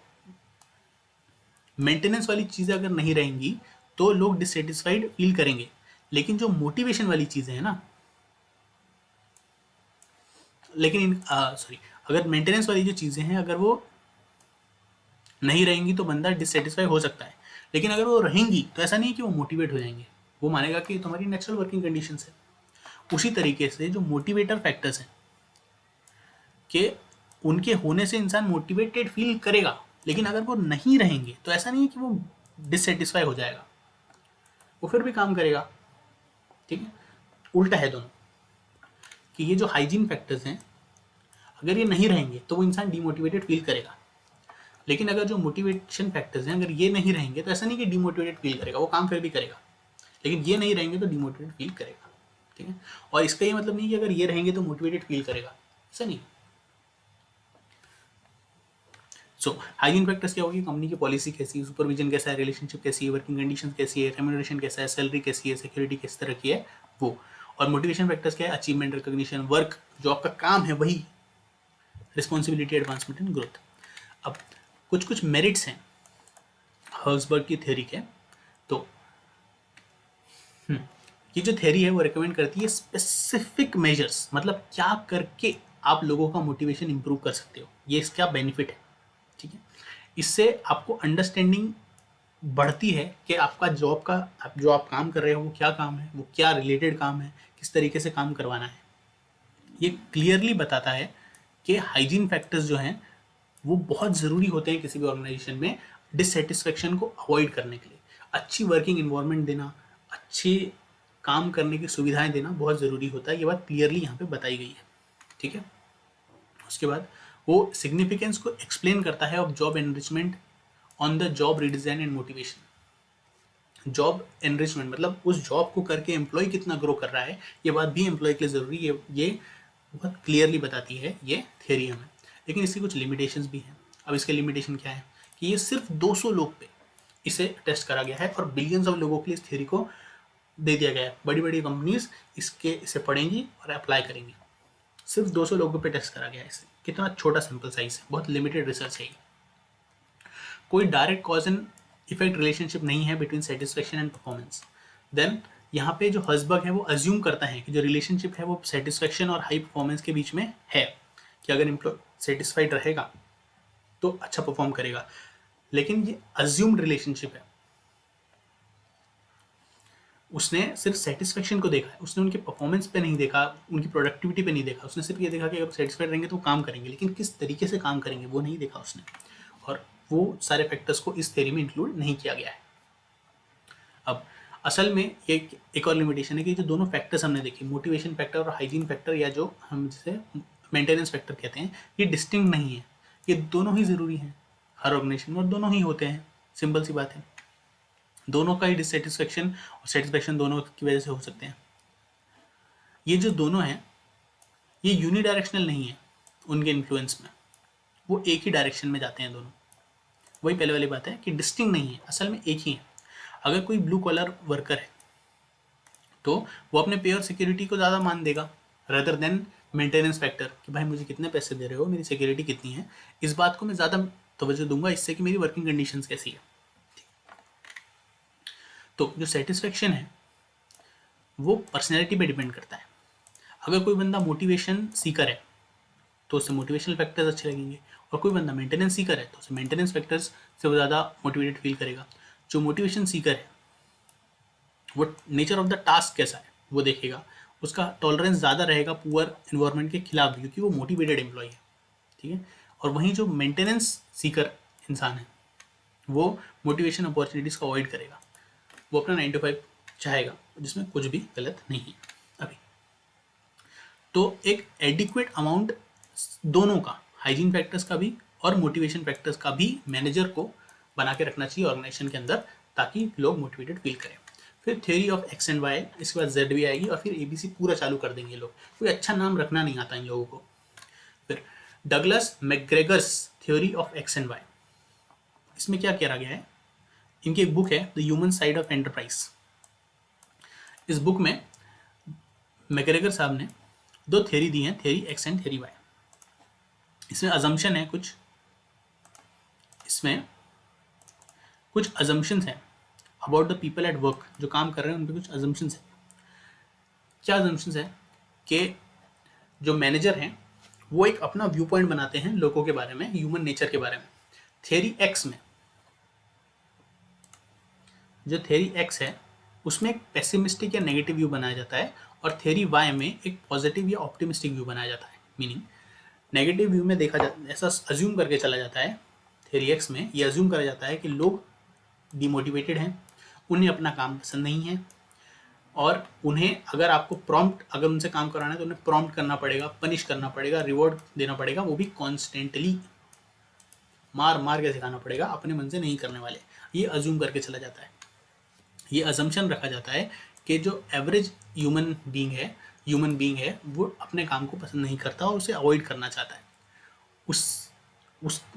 मेंटेनेंस वाली चीज़ें अगर नहीं रहेंगी तो लोग डिससेटिस्फाइड फील करेंगे, लेकिन जो मोटिवेशन वाली चीज़ें हैं ना, लेकिन सॉरी, अगर मेंटेनेंस वाली जो चीज़ें हैं अगर वो नहीं रहेंगी तो बंदा डिससेटिस्फाई हो सकता है, लेकिन अगर वो रहेंगी तो ऐसा नहीं है कि वो मोटिवेट हो जाएंगे, वो मानेगा कि तुम्हारी नेचुरल वर्किंग कंडीशंस है। उसी तरीके से जो मोटिवेटर फैक्टर्स हैं कि उनके होने से इंसान मोटिवेटेड फील करेगा, लेकिन अगर वो नहीं रहेंगे तो ऐसा नहीं है कि वो डिससेटिस्फाई हो जाएगा, वो फिर भी काम करेगा, ठीक है। उल्टा है दोनों, कि ये जो हाइजीन फैक्टर्स हैं अगर ये नहीं रहेंगे तो वो इंसान डीमोटिवेटेड फील करेगा, लेकिन अगर जो मोटिवेशन फैक्टर्स हैं अगर ये नहीं रहेंगे तो ऐसा नहीं कि डीमोटिवेटेड फील करेगा, वो काम फिर भी करेगा, लेकिन ये नहीं रहेंगे तो डीमोटिवेटेड फील करेगा, ठीक है। और इसका ये मतलब नहीं कि अगर ये रहेंगे तो मोटिवेटेड फील करेगा, ऐसा नहीं। सो हाइजीन फैक्टर्स क्या होगी, कंपनी की पॉलिसी कैसी है, सुपरविजन कैसा है, रिलेशनशिप कैसी है, वर्किंग कंडीशंस कैसी है, रेम्यूनरेशन कैसा है, सैलरी कैसी है, सिक्योरिटी किस तरह की है वो। और मोटिवेशन फैक्टर्स क्या है, अचीवमेंट, रिकॉग्निशन, वर्क, जो आपका काम है वही, रिस्पॉन्सिबिलिटी, एडवांसमेंट एंड ग्रोथ। अब कुछ कुछ मेरिट्स हैं हर्ज़बर्ग की थ्योरी के। तो ये जो थ्योरी है वो रिकमेंड करती है स्पेसिफिक मेजर्स, मतलब क्या करके आप लोगों का मोटिवेशन इंप्रूव कर सकते हो, ये इसका बेनिफिट है, ठीक है। इससे आपको अंडरस्टैंडिंग बढ़ती है कि आपका जॉब का, आप जो आप काम कर रहे हो वो क्या काम है, वो क्या रिलेटेड काम है, किस तरीके से काम करवाना है। ये क्लियरली बताता है कि हाइजीन फैक्टर्स जो हैं वो बहुत ज़रूरी होते हैं किसी भी ऑर्गेनाइजेशन में डिससेटिस्फेक्शन को अवॉइड करने के लिए। अच्छी वर्किंग इन्वायरमेंट देना, अच्छे काम करने की सुविधाएं देना बहुत ज़रूरी होता है, ये बात क्लियरली यहाँ पे बताई गई है, ठीक है। उसके बाद वो सिग्निफिकेंस को एक्सप्लेन करता है of job enrichment on the job redesign and motivation. Job enrichment मतलब उस जॉब को करके एम्प्लॉय कितना ग्रो कर रहा है, ये बात भी एम्प्लॉय के लिए ज़रूरी है, ये बहुत क्लियरली बताती है ये थ्योरी हमें। लेकिन इसकी कुछ लिमिटेशंस भी हैं। अब इसके लिमिटेशन क्या है कि ये सिर्फ 200 लोग पे इसे टेस्ट करा गया है और बिलियंस ऑफ लोगों के लिए इस थ्योरी को दे दिया गया है, बड़ी बड़ी कंपनीज इसे पढ़ेंगी और अप्लाई करेंगी। सिर्फ 200 लोगों पे टेस्ट करा गया है इसे। कितना छोटा सैंपल साइज है, बहुत लिमिटेड रिसर्च है ये। कोई direct cause and effect relationship नहीं है between satisfaction and performance. Then यहाँ पे जो हर्जबर्ग है वो अज्यूम करता है कि जो रिलेशनशिप है वो सेटिस्फेक्शन और हाई परफॉर्मेंस के बीच में है, कि अगर एम्प्लॉय सेटिस्फाइड रहेगा तो अच्छा परफॉर्म करेगा। लेकिन ये अज्यूम्ड रिलेशनशिप है, उसने सिर्फ सेटिस्फेक्शन को देखा है, उसने उनके परफॉर्मेंस पे नहीं देखा, उनकी प्रोडक्टिविटी पे नहीं देखा, उसने सिर्फ ये देखा कि अगर सेटिस्फाइड रहेंगे तो काम करेंगे, लेकिन किस तरीके से काम करेंगे वो नहीं देखा उसने, और वो सारे फैक्टर्स को इस थ्योरी में इंक्लूड नहीं किया गया है। अब असल में एक और लिमिटेशन है कि जो दोनों फैक्टर्स हमने देखे, मोटिवेशन फैक्टर और हाइजीन फैक्टर, या जो हम जिसे मेंटेनेंस फैक्टर कहते हैं, ये डिस्टिंक्ट नहीं है, ये दोनों ही ज़रूरी हैं हर ऑर्गेनाइजेशन में, और दोनों ही होते हैं। सिंपल सी बात है, दोनों का ही डिससेटिस्फेक्शन और सेटिस्फेक्शन दोनों की वजह से हो सकते हैं। ये जो दोनों हैं ये यूनिडायरेक्शनल नहीं है उनके इन्फ्लुएंस में, वो एक ही डायरेक्शन में जाते हैं दोनों। वही पहले वाली बात है कि डिस्टिंक्ट नहीं है, असल में एक ही है। अगर कोई ब्लू कॉलर वर्कर है तो वो अपने पे और सिक्योरिटी को ज़्यादा मान देगा रदर देन मेंटेनेंस फैक्टर, कि भाई मुझे कितने पैसे दे रहे हो, मेरी सिक्योरिटी कितनी है, इस बात को मैं ज़्यादा तवज्जो दूंगा इससे कि मेरी वर्किंग कंडीशंस कैसी है। तो जो सेटिस्फेक्शन है वो पर्सनैलिटी पे डिपेंड करता है। अगर कोई बंदा मोटिवेशन सीकर है तो उससे मोटिवेशनल फैक्टर्स अच्छे लगेंगे, और कोई बंदा मेंटेनेंस सीकर है तो उसे मेंटेनेंस फैक्टर्स से वो ज़्यादा मोटिवेटेड फील करेगा। जो मोटिवेशन सीकर है वो नेचर ऑफ द टास्क कैसा है वो देखेगा, उसका टॉलरेंस ज़्यादा रहेगा पुअर इन्वायरमेंट के खिलाफ भी, क्योंकि वो मोटिवेटेड एम्प्लॉय है, ठीक है। और वहीं जो मेंटेनेंस सीकर इंसान है वो मोटिवेशन अपॉर्चुनिटीज़ को अवॉइड करेगा, वो अपना 9 to 5 चाहेगा, जिसमें कुछ भी गलत नहीं है अभी। तो एक एडिक्वेट अमाउंट दोनों का, हाइजीन फैक्टर्स का भी और मोटिवेशन फैक्टर्स का भी, मैनेजर को बना के रखना चाहिए ऑर्गेनाइजेशन के अंदर, ताकि लोग मोटिवेटेड फील करें। फिर theory of X and Y, इसके बाद जेड भी आएगी, और फिर एबीसी पूरा चालू कर देंगे लोग। कोई अच्छा नाम रखना नहीं आता इन लोगों को। फिर Douglas McGregor's theory of X and Y, इसमें क्या करा गया है, इनकी एक बुक है the human side of enterprise. इस बुक में मैकग्रेगर साहब ने 2 थ्योरी दी हैं, theory X and theory Y. इसमें अजम्पशन है कुछ, इसमें कुछ अजम्पशंस हैं about the people at work, जो काम कर रहे हैं उन पे कुछ अजम्पशंस हैं। क्या अजम्पशंस है कि जो मैनेजर हैं वो एक अपना व्यू पॉइंट बनाते हैं लोगों के बारे में, ह्यूमन नेचर के बारे में। थ्योरी एक्स में, जो थ्योरी एक्स है उसमें एक पेसिमिस्टिक या नेगेटिव व्यू बनाया जाता है, और थ्योरी वाई में एक पॉजिटिव या ऑप्टिमिस्टिक व्यू बनाया जाता है। मीनिंग नेगेटिव व्यू में देखा जाता, ऐसा अज्यूम करके चला जाता है, थ्योरी एक्स में ये अज्यूम करा जाता है कि लोग डिमोटिवेटेड हैं, उन्हें अपना काम पसंद नहीं है, और उन्हें अगर आपको प्रॉम्प्ट, अगर उनसे काम कराना है तो उन्हें प्रॉम्प्ट करना पड़ेगा, पनिश करना पड़ेगा, रिवॉर्ड देना पड़ेगा, वो भी कॉन्स्टेंटली मार मार के सिखाना पड़ेगा, अपने मन से नहीं करने वाले। ये अज्यूम करके चला जाता है, ये अजम्पशन रखा जाता है कि जो एवरेज ह्यूमन बीइंग है वो अपने काम को पसंद नहीं करता और उसे अवॉइड करना चाहता है।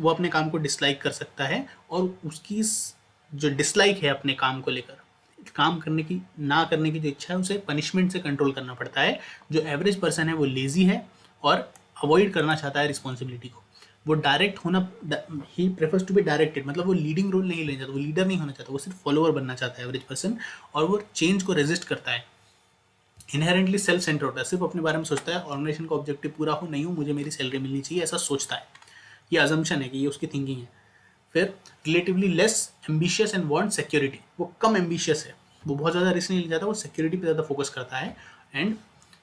वो अपने काम को डिसलाइक कर सकता है, और उसकी जो डिसलाइक है अपने काम को लेकर, काम करने की ना करने की जो इच्छा है, उसे पनिशमेंट से कंट्रोल करना पड़ता है। जो एवरेज पर्सन है वो लेजी है और अवॉइड करना चाहता है रिस्पॉन्सिबिलिटी को, वो डायरेक्ट होना, he prefers to be directed, मतलब वो लीडिंग रोल नहीं लेना चाहता, वो लीडर नहीं होना चाहता, वो सिर्फ फॉलोअर बनना चाहता है एवरेज पर्सन, और वो चेंज को रेजिस्ट करता है। इनहेरेंटली सेल्फ सेंटर होता है, सिर्फ अपने बारे में सोचता है, ऑर्गेनाइजेशन का ऑब्जेक्टिव पूरा हो नहीं हो, मुझे मेरी सैलरी मिलनी चाहिए, ऐसा सोचता है। ये अजम्पशन है कि ये उसकी थिंकिंग है। फिर relatively less ambitious and want security, वो कम एम्बिशियस है, वो बहुत ज़्यादा रिस्क नहीं ले जाता, वो सिक्योरिटी पे ज़्यादा फोकस करता है। And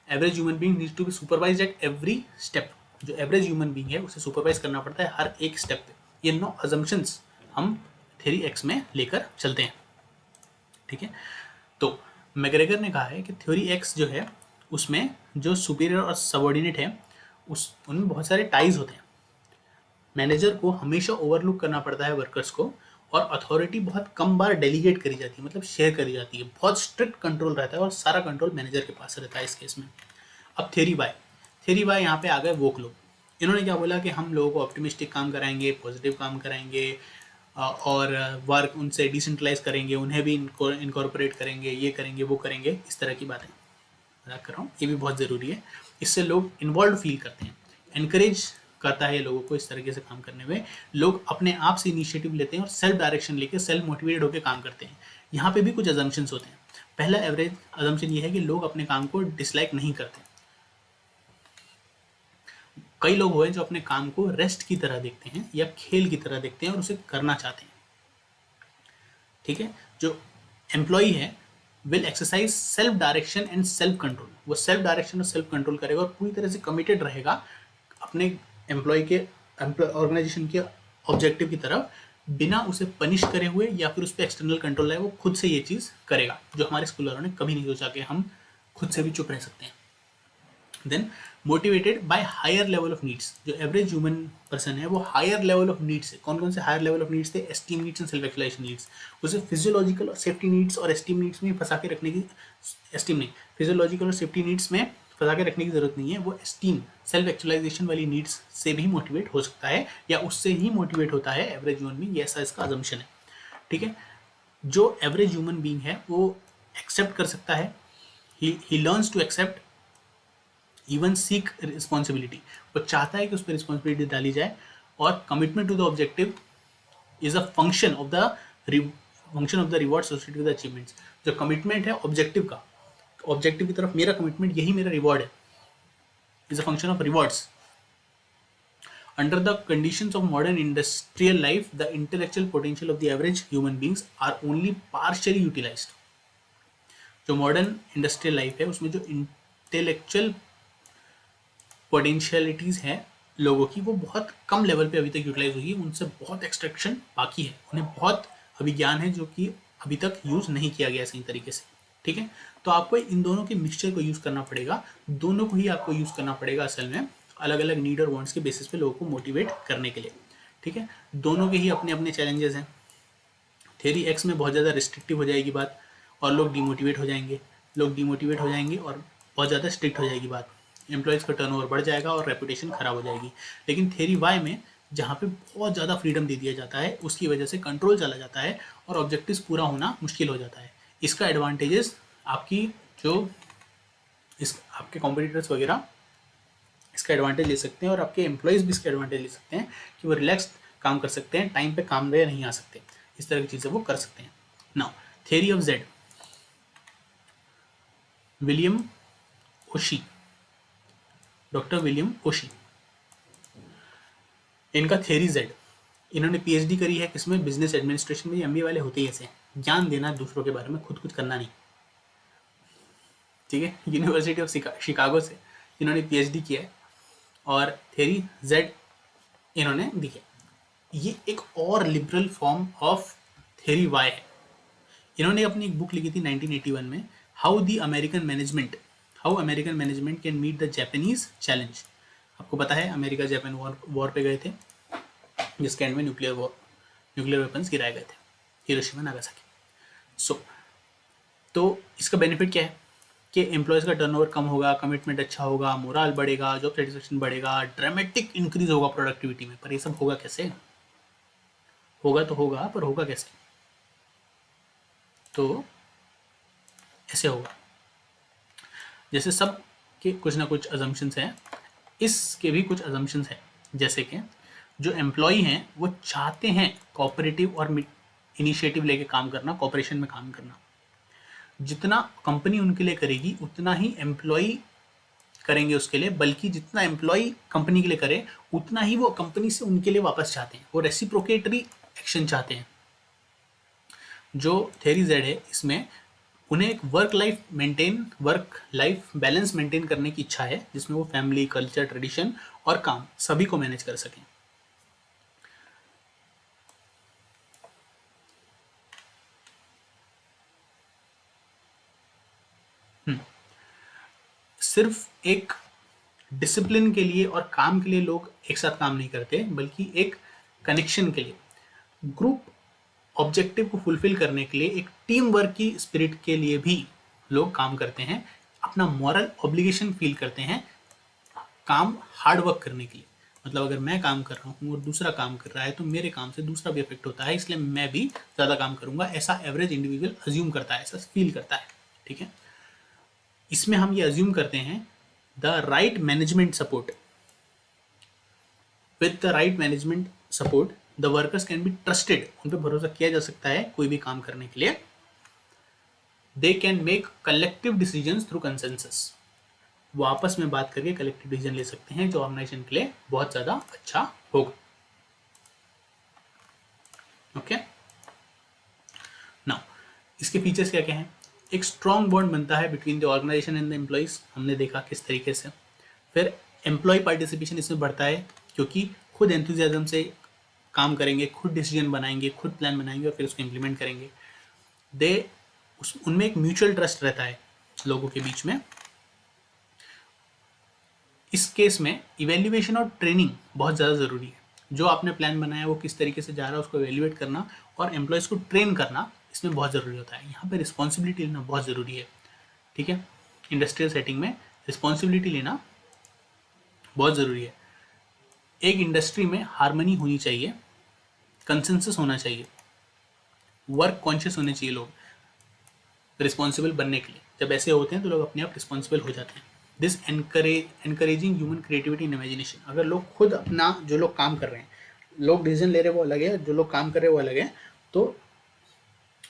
average human being needs to be supervise at every step, जो एवरेज ह्यूमन बीइंग है उसे सुपरवाइज करना पड़ता है हर एक स्टेप पे। ये 9 अजम्पशंस हम थ्योरी एक्स में लेकर चलते हैं, ठीक है। तो मैकग्रेगर ने कहा है कि थ्योरी एक्स जो है उसमें जो सुपीरियर और सबऑर्डिनेट है उनमें बहुत सारे टाइज होते हैं। मैनेजर को हमेशा ओवरलुक करना पड़ता है वर्कर्स को, और अथॉरिटी बहुत कम बार डेलीगेट करी जाती है, मतलब शेयर करी जाती है, बहुत स्ट्रिक्ट कंट्रोल रहता है और सारा कंट्रोल मैनेजर के पास रहता है इस केस में। अब थ्योरी वाई यहाँ पे आ गए वोक लोग। इन्होंने क्या बोला कि हम लोगों को ऑप्टिमिस्टिक काम कराएंगे, पॉजिटिव काम कराएंगे, और वर्क उनसे डिसेंट्रलाइज करेंगे, उन्हें भी इनकॉर्पोरेट करेंगे, ये करेंगे वो करेंगे, इस तरह की बातें मजाक कर रहा हूँ, ये भी बहुत ज़रूरी है। इससे लोग इन्वॉल्व फील करते हैं, एनकरेज करता है लोगों को इस तरीके से काम करने में। लोग अपने आप से इनिशिएटिव लेते हैं और सेल्फ डायरेक्शन लेके सेल्फ मोटिवेटेड होकर काम करते हैं। यहाँ पे भी कुछ अजम्पशंस होते हैं। पहला एवरेज अजम्पशन ये है कि लोग अपने काम को डिसलाइक नहीं करते। कई लोग हुए जो अपने काम को रेस्ट की तरह देखते हैं या खेल की तरह देखते हैं और उसे करना चाहते हैं। ठीक है, जो एम्प्लॉई है will exercise self direction and self control. वो सेल्फ डायरेक्शन और सेल्फ कंट्रोल करेगा और पूरी तरह से कमिटेड रहेगा अपने एम्प्लॉय के ऑर्गेनाइजेशन के ऑब्जेक्टिव की तरफ, बिना उसे पनिश करे हुए या फिर उस पर एक्सटर्नल कंट्रोल लाए। वो खुद से ये चीज़ करेगा जो हमारे स्कूल वालों ने कभी नहीं सोचा कि हम खुद से भी चुप रह सकते हैं। Then motivated by higher level of needs. जो एवरेज ह्यूमन पर्सन है वो हायर लेवल ऑफ नीड्स है। कौन कौन से हायर लेवल ऑफ नीड्स थे? Esteem needs and self actualisation needs. उसे फिजियोलॉजिकल और सेफ्टी नीड्स और एस्टीम नीड्स में फंसा के रखने की, एस्टीम नहीं, फिजियोलॉजिकल और सेफ्टी नीड्स में फंसा के रखने की जरूरत नहीं है। वो एस्टीम सेल्फ एक्चुअलाइजेशन वाली नीड्स से भी मोटिवेट हो सकता है या उससे ही मोटिवेट होता है एवरेज ह्यूमन बीइंग। ऐसा इसका अजम्पशन है। ठीक है, जो एवरेज ह्यूमन बीइंग है वो एक्सेप्ट कर सकता है, he learns to accept, even seek responsibility. वो चाहता है कि उस पर रिस्पॉन्सिबिलिटी डाली जाए। और commitment to the objective is a function of the reward associated with achievements. जो कमिटमेंट है ऑब्जेक्टिव का, ऑब्जेक्टिव की तरफ मेरा कमिटमेंट यही मेरा रिवॉर्ड है, is a function of rewards. Under the conditions of modern industrial life, the intellectual potential of the average human beings are only partially utilized. जो मॉडर्न इंडस्ट्रियल लाइफ है उसमें जो इंटेलेक्चुअल पोटेंशियलिटीज़ हैं लोगों की वो बहुत कम लेवल पे अभी तक यूटिलाइज हुई है। उनसे बहुत एक्सट्रैक्शन बाकी है, उन्हें बहुत अभिज्ञान है जो कि अभी तक यूज़ नहीं किया गया सही तरीके से। ठीक है, तो आपको इन दोनों के मिक्सचर को यूज़ करना पड़ेगा, दोनों को ही आपको यूज़ करना पड़ेगा असल में, अलग अलग नीड और वांट्स के बेसिस पे लोगों को मोटिवेट करने के लिए। ठीक है, दोनों के ही अपने अपने चैलेंजेस हैं। थ्योरी एक्स में बहुत ज़्यादा रिस्ट्रिक्टिव हो जाएगी बात और लोग डिमोटिवेट हो जाएंगे, और बहुत ज़्यादा स्ट्रिक्ट हो जाएगी बात, एम्प्लॉयज़ का टर्नओवर बढ़ जाएगा और रेपुटेशन ख़राब हो जाएगी। लेकिन थ्योरी वाई में जहाँ पे बहुत ज़्यादा फ्रीडम दे दिया जाता है उसकी वजह से कंट्रोल चला जाता है और ऑब्जेक्टिव्स पूरा होना मुश्किल हो जाता है। इसका एडवांटेजेस आपकी जो आपके कॉम्पिटिटर्स वगैरह इसका एडवांटेज ले सकते हैं और आपके एम्प्लॉयज़ भी इसका एडवांटेज ले सकते हैं कि वो रिलैक्स काम कर सकते हैं, टाइम पे काम में नहीं आ सकते, इस तरह की चीज़ें वो कर सकते हैं। Now theory of Z, William Ouchi, doctor William Ouchi, इनका थ्योरी जेड। इन्होंने पीएचडी करी है किसमें? बिजनेस एडमिनिस्ट्रेशन में। एमबीए वाले होते ही ऐसे, ज्ञान देना दूसरों के बारे में, खुद कुछ करना नहीं। ठीक है, यूनिवर्सिटी ऑफ शिकागो से इन्होंने पीएचडी किया है और थ्योरी जेड इन्होंने दी है। ये एक और liberal form of theory Y है। इन्होंने अपनी एक बुक लिखी थी 1981 में, how American management can meet the Japanese challenge. आपको पता है अमेरिका जापान वॉर पे गए थे जिसके एंड में न्यूक्लियर वेपन्स गिराए गए थे, हिरोशिमा नागासाकी। तो इसका बेनिफिट क्या है कि एम्प्लॉयज़ का टर्नओवर कम होगा, कमिटमेंट अच्छा होगा, मोरल बढ़ेगा, जॉब सेटिस्फेक्शन बढ़ेगा, ड्रामेटिक इंक्रीज होगा प्रोडक्टिविटी में। पर ये सब होगा कैसे? होगा तो होगा, पर होगा कैसे? तो ऐसे होगा जैसे सब के कुछ ना कुछ अजम्पशंस हैं, इसके भी कुछ अजम्पशंस हैं। जैसे कि जो एम्प्लॉय हैं वो चाहते हैं कोऑपरेटिव और इनिशिएटिव लेके काम करना, कोऑपरेशन में काम करना। जितना कंपनी उनके लिए करेगी उतना ही एम्प्लॉय करेंगे उसके लिए, बल्कि जितना एम्प्लॉय कंपनी के लिए करे उतना ही वो कंपनी से उनके लिए वापस चाहते हैं। वो रेसिप्रोकेटरी एक्शन चाहते हैं। जो थ्योरी जेड है इसमें उन्हें एक वर्क लाइफ बैलेंस मेंटेन करने की इच्छा है, जिसमें वो फैमिली, कल्चर, ट्रेडिशन और काम सभी को मैनेज कर सकें। सिर्फ एक डिसिप्लिन के लिए और काम के लिए लोग एक साथ काम नहीं करते, बल्कि एक कनेक्शन के लिए, ग्रुप ऑब्जेक्टिव को फुलफिल करने के लिए, एक टीम वर्क की स्पिरिट के लिए भी लोग काम करते हैं, अपना मॉरल ऑब्लिगेशन फील करते हैं काम हार्ड वर्क करने के लिए। मतलब अगर मैं काम कर रहा हूँ और दूसरा काम कर रहा है तो मेरे काम से दूसरा भी इफेक्ट होता है, इसलिए मैं भी ज़्यादा काम करूँगा, ऐसा एवरेज इंडिविजुअल अज्यूम करता है, ऐसा फील करता है। ठीक है, इसमें हम ये अज्यूम करते हैं the right management support, with the right management support the workers can be trusted, उन पर भरोसा किया जा सकता है कोई भी काम करने के लिए। They can make collective decisions through consensus, वो आपस में बात करके कलेक्टिव डिसीजन ले सकते हैं जो ऑर्गेनाइजेशन के लिए बहुत ज़्यादा अच्छा होगा। ओके, नाउ इसके फीचर्स क्या क्या हैं? एक स्ट्रॉन्ग बॉन्ड बनता है between the organisation and the employees, हमने देखा किस तरीके से। फिर एम्प्लॉय पार्टिसिपेशन इसमें बढ़ता है क्योंकि खुद एंथुजियाज्म से काम करेंगे, खुद डिसीजन बनाएंगे, खुद प्लान बनाएंगे और फिर उसको इम्प्लीमेंट करेंगे। उनमें एक म्यूचुअल ट्रस्ट रहता है लोगों के बीच में। इस केस में इवेल्युएशन और ट्रेनिंग बहुत ज़्यादा ज़रूरी है। जो आपने प्लान बनाया वो किस तरीके से जा रहा है उसको इवेल्युएट करना और एम्प्लॉयज़ को ट्रेन करना इसमें बहुत ज़रूरी होता है। यहाँ पे रिस्पॉन्सिबिलिटी लेना बहुत ज़रूरी है। ठीक है, इंडस्ट्रियल सेटिंग में रिस्पॉन्सिबिलिटी लेना बहुत ज़रूरी है। एक इंडस्ट्री में हार्मनी होनी चाहिए, कंसेंसस होना चाहिए, वर्क कॉन्शियस होने चाहिए लोग रिस्पॉन्सिबल बनने के लिए। जब ऐसे होते हैं तो लोग अपने आप रिस्पॉन्सिबल हो जाते हैं। This encouraging human creativity and imagination, अगर लोग खुद अपना, जो लोग काम कर रहे हैं, लोग डिसीजन ले रहे हैं वो अलग है, जो लोग काम कर रहे हैं वो अलग है, तो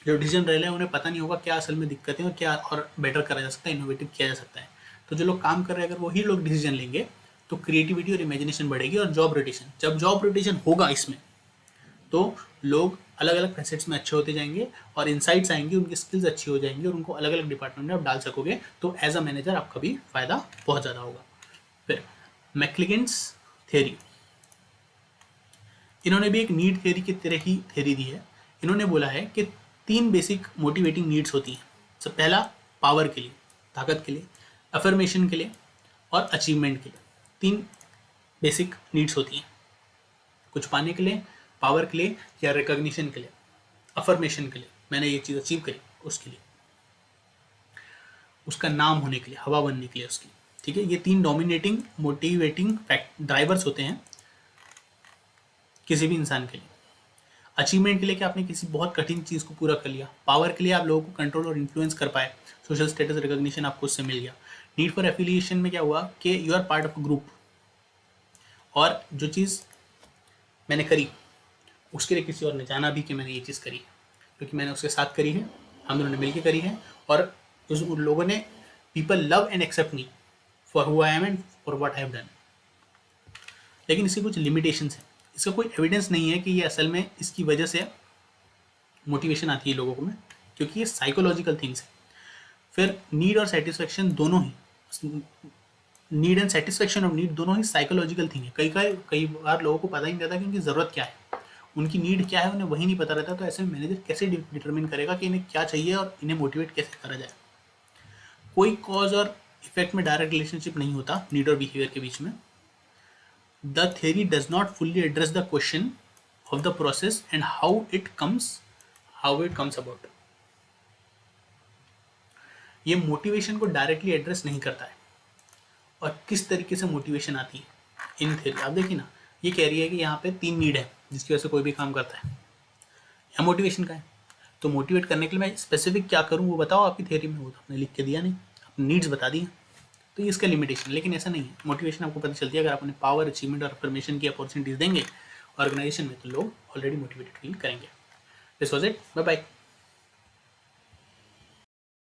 जो डिसीजन ले रहे हैं उन्हें पता नहीं होगा क्या असल में दिक्कत है और क्या और बेटर करा जा सकता है, इनोवेटिव किया जा सकता है। तो जो लोग काम कर रहे हैं अगर वही लोग डिसीजन लेंगे तो क्रिएटिविटी और इमेजिनेशन बढ़ेगी। और जॉब रोटेशन, जब जॉब रोटेशन होगा इसमें तो लोग अलग अलग फैसेट्स में अच्छे होते जाएंगे और इनसाइट्स आएंगे, उनकी स्किल्स अच्छी हो जाएंगी और उनको अलग अलग डिपार्टमेंट में आप डाल सकोगे, तो एज अ मैनेजर आपका भी फायदा बहुत ज़्यादा होगा। फिर मैक्लिगेंस थ्योरी, इन्होंने भी एक नीड थ्योरी की तरह ही थ्योरी दी है। इन्होंने बोला है कि 3 बेसिक मोटिवेटिंग नीड्स होती हैं। सब पहला पावर के लिए, ताकत के लिए, अफर्मेशन के लिए और अचीवमेंट के लिए। 3 बेसिक नीड्स होती हैं, कुछ पाने के लिए, पावर के लिए या रिकॉग्निशन के लिए, अफर्मेशन के लिए, मैंने ये चीज़ अचीव करी उसके लिए, उसका नाम होने के लिए, हवा बनने के लिए उसकी। ठीक है, ये 3 डोमिनेटिंग मोटिवेटिंग ड्राइवर्स होते हैं किसी भी इंसान के लिए। अचीवमेंट के लिए कि आपने किसी बहुत कठिन चीज़ को पूरा कर लिया। पावर के लिए आप लोगों को कंट्रोल और इन्फ्लुएंस कर पाए, सोशल स्टेटस रिकॉग्निशन आपको उससे मिल गया। नीड फॉर एफिलिएशन में क्या हुआ कि you are part of a group, और जो चीज़ मैंने करी उसके लिए किसी और ने जाना भी कि मैंने ये चीज़ करी है, क्योंकि मैंने उसके साथ करी है, हम दोनों ने मिलकर करी है, और उन लोगों ने, people love and accept me for who I am and for what I have done. लेकिन इसकी कुछ लिमिटेशंस हैं, इसका कोई एविडेंस नहीं है कि ये असल में इसकी वजह से मोटिवेशन आती है लोगों को में, क्योंकि ये साइकोलॉजिकल थिंग्स है। फिर नीड और सेटिस्फेक्शन दोनों ही, need and satisfaction of need दोनों ही साइकोलॉजिकल थिंग है। कई बार लोगों को पता ही नहीं रहता कि उनकी ज़रूरत क्या है, उनकी नीड क्या है, उन्हें वही नहीं पता रहता। तो ऐसे में मैनेजर कैसे डिटरमिन करेगा कि इन्हें क्या चाहिए और इन्हें मोटिवेट कैसे करा जाए। कोई कॉज और इफेक्ट में डायरेक्ट रिलेशनशिप नहीं होता नीड और बिहेवियर के बीच में। The theory does not fully address the question of the process and how it comes about. ये मोटिवेशन को डायरेक्टली एड्रेस नहीं करता है और किस तरीके से मोटिवेशन आती है इन थ्योरी। आप देखिए ना, ये कह रही है कि यहाँ पे 3 नीड है जिसकी वजह से कोई भी काम करता है, या मोटिवेशन का है। तो मोटिवेट करने के लिए मैं स्पेसिफिक क्या करूँ वो बताओ आपकी थ्योरी में, वो तो आपने लिख के दिया नहीं, आपने नीड्स बता दी। तो ये इसका लिमिटेशन, लेकिन ऐसा नहीं है। मोटिवेशन आपको पता चलती है अगर आप उन्हें पावर, अचीवमेंट और अफर्मेशन की अपॉर्चुनिटीज देंगे ऑर्गेनाइजेशन में, तो लोग ऑलरेडी मोटिवेटेड फील करेंगे। This was it, bye bye.